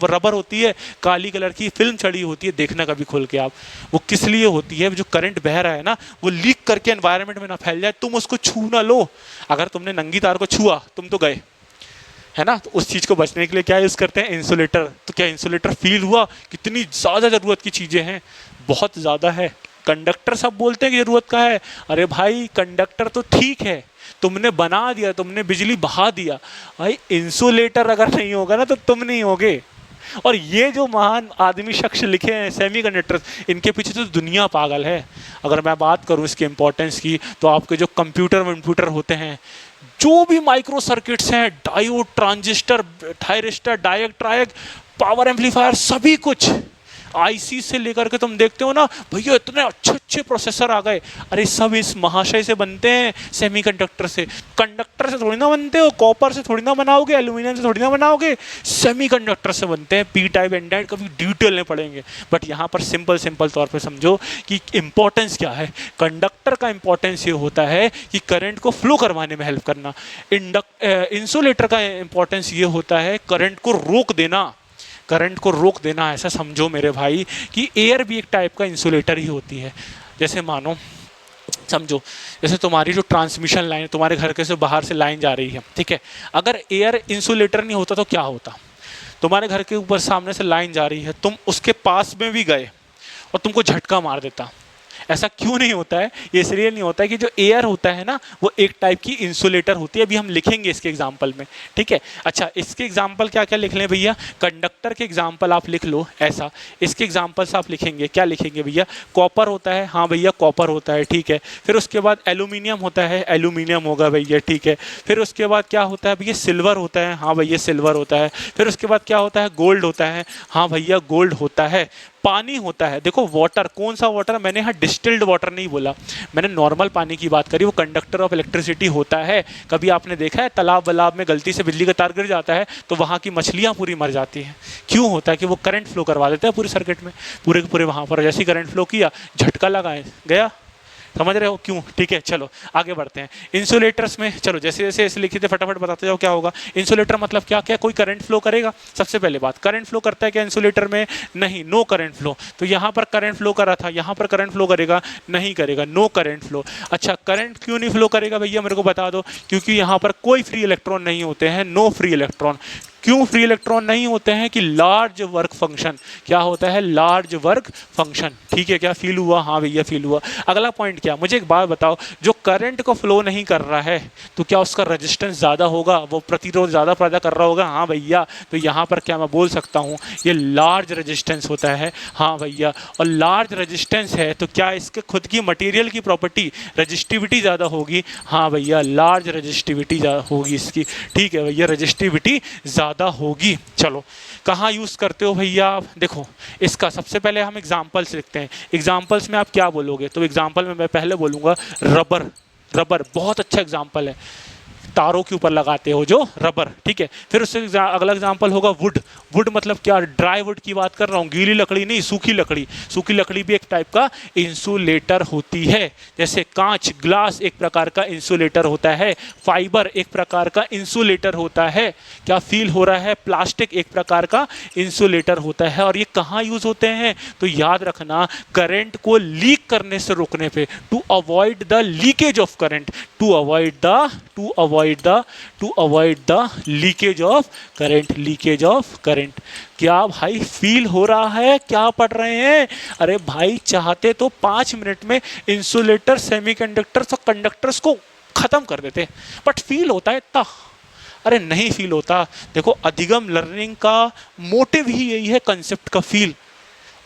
Speaker 1: रबर होती है, काली कलर की फिल्म चढ़ी होती है, देखना कभी खोल के आप। वो किस लिए होती है? जो करंट बह रहा है ना वो लीक करके एनवायरनमेंट में ना फैल जाए, तुम उसको छू ना लो। अगर तुमने नंगी तार को छुआ तुम तो गए, है ना। तो उस चीज़ को बचने के लिए क्या यूज़ करते हैं? इंसुलेटर। तो क्या इंसुलेटर फील हुआ? कितनी ज़्यादा ज़रूरत की चीज़ें हैं, बहुत ज़्यादा है। कंडक्टर सब बोलते हैं कि ज़रूरत का है, अरे भाई कंडक्टर तो ठीक है, तुमने बना दिया, तुमने बिजली बहा दिया, भाई इंसुलेटर अगर नहीं होगा ना तो तुम नहीं होगे। और ये जो महान आदमी शख्स लिखे हैं सेमीकंडक्टर्स, इनके पीछे तो दुनिया पागल है। अगर मैं बात करूँ इसकी इम्पोर्टेंस की, तो आपके जो कंप्यूटर होते हैं, जो भी माइक्रो सर्किट्स हैं, diode, transistor, thyristor, डायक, ट्रायक, power amplifier, सभी कुछ आईसी से लेकर के तुम देखते हो ना भैया इतने अच्छे अच्छे प्रोसेसर आ गए, अरे सब इस महाशय से बनते हैं, सेमीकंडक्टर से। कंडक्टर से थोड़ी ना बनते हो, कॉपर से थोड़ी ना बनाओगे, एल्यूमिनियम से थोड़ी ना बनाओगे, सेमीकंडक्टर से बनते हैं। पी टाइप एन टाइप कभी डिटेल में पढ़ेंगे, बट यहाँ पर सिंपल तौर पे समझो कि इम्पोर्टेंस क्या है। कंडक्टर का इम्पोर्टेंस ये होता है कि करंट को फ्लो करवाने में हेल्प करना। इंसुलेटर का इम्पोर्टेंस ये होता है करंट को रोक देना, करंट को रोक देना। ऐसा समझो मेरे भाई कि एयर भी एक टाइप का इंसुलेटर ही होती है। जैसे मानो समझो, जैसे तुम्हारी जो ट्रांसमिशन लाइन, तुम्हारे घर के से बाहर से लाइन जा रही है, ठीक है, अगर एयर इंसुलेटर नहीं होता तो क्या होता? तुम्हारे घर के ऊपर सामने से लाइन जा रही है, तुम उसके पास में भी गए और तुमको झटका मार देता। ऐसा क्यों नहीं होता है? ये इसलिए नहीं होता है कि जो एयर होता है ना वो एक टाइप की इंसुलेटर होती है। अभी हम लिखेंगे इसके एग्जाम्पल में, ठीक है। अच्छा, इसके एग्जाम्पल क्या क्या लिख लें भैया? कंडक्टर के एग्जाम्पल आप लिख लो ऐसा। इसके एग्जाम्पल्स आप लिखेंगे, क्या लिखेंगे भैया? कॉपर होता है, हाँ भैया कॉपर होता है, ठीक है। फिर उसके बाद एल्यूमिनियम होता है, एल्यूमिनियम होगा भैया, ठीक है। फिर उसके बाद क्या होता है भैया? सिल्वर होता है, हाँ भैया सिल्वर होता है। फिर उसके बाद क्या होता है? गोल्ड होता है, हाँ भैया गोल्ड होता है। पानी होता है, देखो वाटर, कौन सा वाटर? मैंने यहाँ डिस्टिल्ड वाटर नहीं बोला, मैंने नॉर्मल पानी की बात करी। वो कंडक्टर ऑफ इलेक्ट्रिसिटी होता है। कभी आपने देखा है तालाब वलाब में गलती से बिजली का तार गिर जाता है तो वहाँ की मछलियाँ पूरी मर जाती हैं? क्यों होता है? कि वो करंट फ्लो करवा देते हैं पूरे सर्किट में, पूरे के पूरे वहाँ पर। जैसे ही करंट फ्लो किया, झटका लगाए, गया। समझ रहे हो क्यों? ठीक है, चलो आगे बढ़ते हैं। इंसुलेटर्स में चलो जैसे जैसे ऐसे लिखे थे फटाफट बताते जाओ क्या होगा। इंसुलेटर मतलब क्या? क्या कोई करंट फ्लो करेगा? सबसे पहले बात, करंट फ्लो करता है क्या इंसुलेटर में? नहीं, नो करंट फ्लो। तो यहाँ पर करंट फ्लो कर रहा था, यहाँ पर करंट फ्लो करेगा? नहीं करेगा, नो करंट फ्लो। अच्छा, करंट क्यों नहीं फ्लो करेगा भैया मेरे को बता दो? क्योंकि यहाँ पर कोई फ्री इलेक्ट्रॉन नहीं होते हैं, नो फ्री इलेक्ट्रॉन। क्यों फ्री इलेक्ट्रॉन नहीं होते हैं? कि लार्ज वर्क फंक्शन। क्या होता है? लार्ज वर्क फंक्शन, ठीक है। क्या फील हुआ? हाँ भैया फील हुआ। अगला पॉइंट क्या? मुझे एक बात बताओ, जो करंट को फ्लो नहीं कर रहा है तो क्या उसका रेजिस्टेंस ज़्यादा होगा? वो प्रतिरोध ज़्यादा पैदा कर रहा होगा? हाँ भैया। तो यहाँ पर क्या मैं बोल सकता हूँ? ये लार्ज रेजिस्टेंस होता है, हाँ भैया। और लार्ज रेजिस्टेंस है तो क्या इसके खुद की मटेरियल की प्रॉपर्टी रजिस्टिविटी ज़्यादा होगी? हाँ भैया, लार्ज रजिस्टिविटी होगी इसकी, ठीक है भैया, रजिस्टिविटी ज़्यादा होगी। चलो, कहाँ यूज़ करते हो भैया आप? देखो इसका सबसे पहले हम एग्जाम्पल्स लिखते हैं। एग्जाम्पल्स में आप क्या बोलोगे? तो एग्जाम्पल में मैं पहले बोलूँगा रबर। रबर बहुत अच्छा एग्जाम्पल है, तारों के ऊपर लगाते हो जो रबर, ठीक है। फिर उससे अगला एग्जांपल होगा वुड। वुड मतलब क्या? ड्राई वुड की बात कर रहा हूँ, गीली लकड़ी नहीं, सूखी लकड़ी। सूखी लकड़ी भी एक टाइप का इंसुलेटर होती है। जैसे कांच, ग्लास एक प्रकार का इंसुलेटर होता है। फाइबर एक प्रकार का इंसुलेटर होता है। क्या फील हो रहा है? प्लास्टिक एक प्रकार का इंसुलेटर होता है। और ये कहाँ यूज होते हैं? तो याद रखना, करंट को लीक करने से रोकने पे, to avoid the leakage of current, to avoid the leakage of current, leakage of current. क्या भाई फील हो रहा है? क्या पढ़ रहे हैं? अरे भाई चाहते तो 5 मिनट में इंसुलेटर, सेमीकंडक्टर्स और कंडक्टर्स को खत्म कर देते, बट फील होता है इतना? अरे नहीं फील होता। देखो अधिगम लर्निंग का मोटिव ही यही है, कंसेप्ट का फील।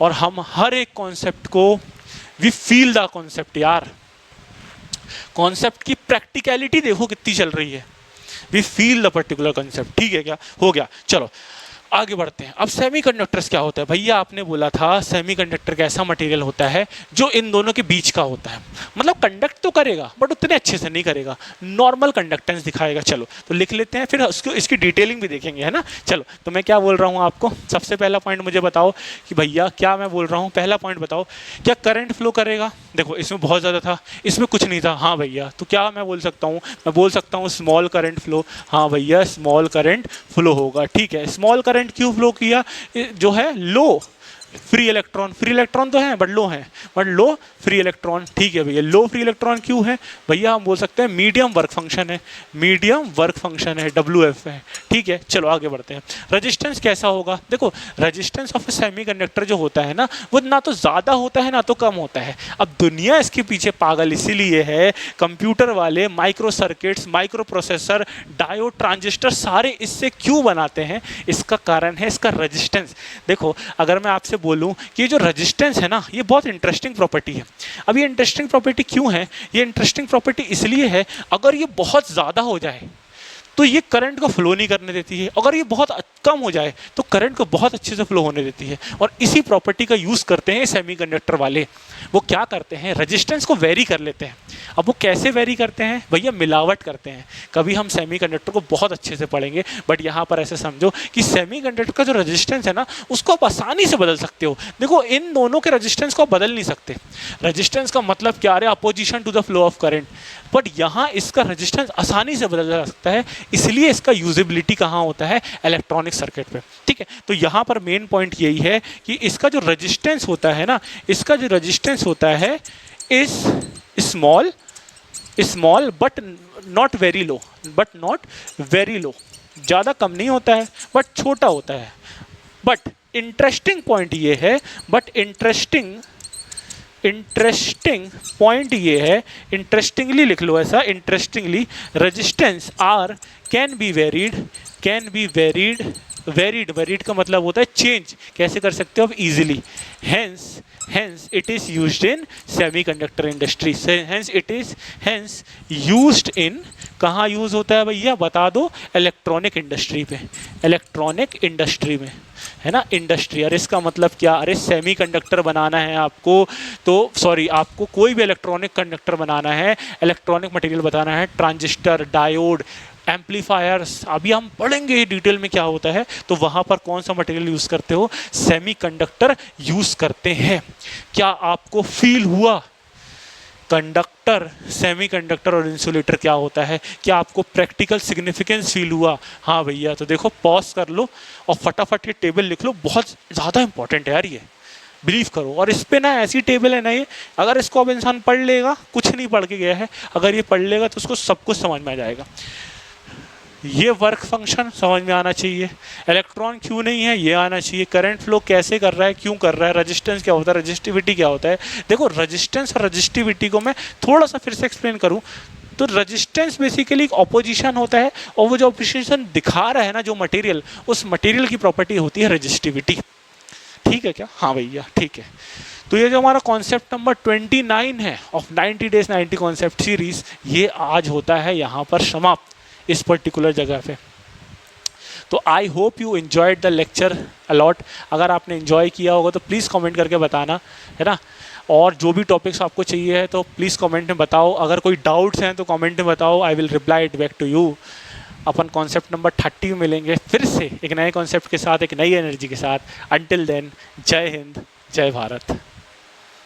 Speaker 1: और हम हर एक कॉन्सेप्ट को वी फील द कॉन्सेप्ट यार। कॉन्सेप्ट की प्रैक्टिकलिटी देखो कितनी चल रही है, we feel the particular concept, ठीक है। क्या हो गया? चलो आगे बढ़ते हैं। अब सेमीकंडक्टर्स क्या होता है भैया? आपने बोला था सेमीकंडक्टर का ऐसा मटेरियल होता है जो इन दोनों के बीच का होता है। मतलब कंडक्ट तो करेगा बट उतने अच्छे से नहीं करेगा, नॉर्मल कंडक्टेंस दिखाएगा। चलो तो लिख लेते हैं, फिर उसको इसकी डिटेलिंग भी देखेंगे, है ना। चलो तो मैं क्या बोल रहा हूँ आपको, सबसे पहला पॉइंट मुझे बताओ कि भैया क्या मैं बोल रहा हूँ। पहला पॉइंट बताओ, क्या करंट फ्लो करेगा? देखो इसमें बहुत ज़्यादा था, इसमें कुछ नहीं था, हाँ भैया। तो क्या मैं बोल सकता हूँ? मैं बोल सकता हूँ स्मॉल करंट फ्लो, हाँ भैया स्मॉल करंट फ्लो होगा, ठीक है। स्मॉल करंट क्यों फ्लो किया? जो है लो फ्री इलेक्ट्रॉन, फ्री इलेक्ट्रॉन तो है बट लो है, बट लो फ्री इलेक्ट्रॉन, ठीक है भैया। लो फ्री इलेक्ट्रॉन क्यों है भैया? हम बोल सकते हैं मीडियम वर्क फंक्शन है, मीडियम वर्क फंक्शन है, WF है, ठीक है। चलो आगे बढ़ते हैं। रेजिस्टेंस कैसा होगा? देखो रेजिस्टेंस ऑफ ए सेमीकंडक्टर जो होता है ना, वो ना तो ज़्यादा होता है ना तो कम होता है। अब दुनिया इसके पीछे पागल इसीलिए है, कंप्यूटर वाले micro circuits, micro processor, diode, transistor सारे इससे क्यों बनाते हैं? इसका कारण है इसका रेजिस्टेंस। देखो अगर मैं आपसे बोलूं कि ये जो रेजिस्टेंस है ना, ये बहुत इंटरेस्टिंग प्रॉपर्टी है। अब ये इंटरेस्टिंग प्रॉपर्टी क्यों है? ये इंटरेस्टिंग प्रॉपर्टी इसलिए है, अगर ये बहुत ज़्यादा हो जाए तो ये करंट को फ्लो नहीं करने देती है, अगर ये बहुत कम हो जाए तो करंट को बहुत अच्छे से फ्लो होने देती है। और इसी प्रॉपर्टी का यूज़ करते हैं सेमीकंडक्टर वाले। वो क्या करते हैं? रेजिस्टेंस को वेरी कर लेते हैं। अब वो कैसे वेरी करते हैं भैया? मिलावट करते हैं। कभी हम सेमीकंडक्टर को बहुत अच्छे से पढ़ेंगे, बट यहाँ पर ऐसे समझो कि सेमीकंडक्टर का जो रेजिस्टेंस है ना, उसको आप आसानी से बदल सकते हो। देखो इन दोनों के रेजिस्टेंस को आप बदल नहीं सकते। रेजिस्टेंस का मतलब क्या है? Opposition to the flow of current. But यहाँ इसका रेजिस्टेंस आसानी से बदला जा सकता है, इसलिए इसका यूजेबिलिटी कहाँ होता है? इलेक्ट्रॉनिक सर्किट पे, ठीक है। तो यहाँ पर मेन पॉइंट यही है कि इसका जो रेजिस्टेंस होता है ना, इसका जो रेजिस्टेंस होता है इस small but not very low, but not very low, ज़्यादा कम नहीं होता है बट छोटा होता है। बट इंटरेस्टिंग पॉइंट ये है, बट इंटरेस्टिंग इंटरेस्टिंग पॉइंट ये है, इंटरेस्टिंगली लिख लो ऐसा, interestingly resistance R can be varied, can be varied, varied, varied का मतलब होता है चेंज, कैसे कर सकते हो आप easily, hence hence it is used in semiconductor industry, hence it is hence used in, कहाँ यूज़ होता है भैया बता दो, इलेक्ट्रॉनिक इंडस्ट्री पे, इलेक्ट्रॉनिक इंडस्ट्री में, है ना, इंडस्ट्री। अरे इसका मतलब क्या, अरे सेमीकंडक्टर बनाना है आपको, तो सॉरी आपको कोई भी इलेक्ट्रॉनिक कंडक्टर बनाना है, इलेक्ट्रॉनिक मटेरियल बताना है, ट्रांजिस्टर, डायोड, एम्पलीफायर्स, अभी हम पढ़ेंगे डिटेल में क्या होता है, तो वहाँ पर कौन सा मटेरियल यूज़ करते हो, सेमीकंडक्टर यूज़ करते हैं। क्या आपको फील हुआ कंडक्टर, सेमीकंडक्टर और इंसुलेटर क्या होता है, क्या आपको प्रैक्टिकल सिग्निफिकेंस फील हुआ? हाँ भैया, तो देखो पॉज कर लो और फटाफट ये टेबल लिख लो, बहुत ज़्यादा इंपॉर्टेंट है यार ये, बिलीव करो। और इस पे ना ऐसी टेबल है ना ये, अगर इसको अब इंसान पढ़ लेगा, कुछ नहीं पढ़ के गया है, अगर ये पढ़ लेगा तो उसको सब कुछ समझ में आ जाएगा। ये वर्क फंक्शन समझ में आना चाहिए, इलेक्ट्रॉन क्यों नहीं है ये आना चाहिए, करंट फ्लो कैसे कर रहा है, क्यों कर रहा है, रेजिस्टेंस क्या होता है, रेजिस्टिविटी क्या होता है। देखो रेजिस्टेंस और रेजिस्टिविटी को मैं थोड़ा सा फिर से एक्सप्लेन करूं तो रेजिस्टेंस बेसिकली एक ऑपोजिशन होता है, और वो जो ऑपोजिशन दिखा रहा है ना जो मटेरियल, उस मटेरियल की प्रॉपर्टी होती है रेजिस्टिविटी। ठीक है क्या? हाँ भैया ठीक है। तो ये जो हमारा कॉन्सेप्ट नंबर 29 है ऑफ 90 डेज 90 कॉन्सेप्ट सीरीज, ये आज होता है यहाँ पर समाप्त इस पर्टिकुलर जगह पे। तो I hope you enjoyed the lecture a lot. अगर आपने एंजॉय किया होगा तो प्लीज़ कमेंट करके बताना, है ना। और जो भी टॉपिक्स आपको चाहिए है तो प्लीज़ कमेंट में बताओ, अगर कोई डाउट्स हैं तो कमेंट में बताओ, I will reply it back to you. अपन कॉन्सेप्ट नंबर 30 में मिलेंगे फिर से एक नए कॉन्सेप्ट के साथ, एक नई एनर्जी के साथ। अंटिल देन, जय हिंद, जय भारत।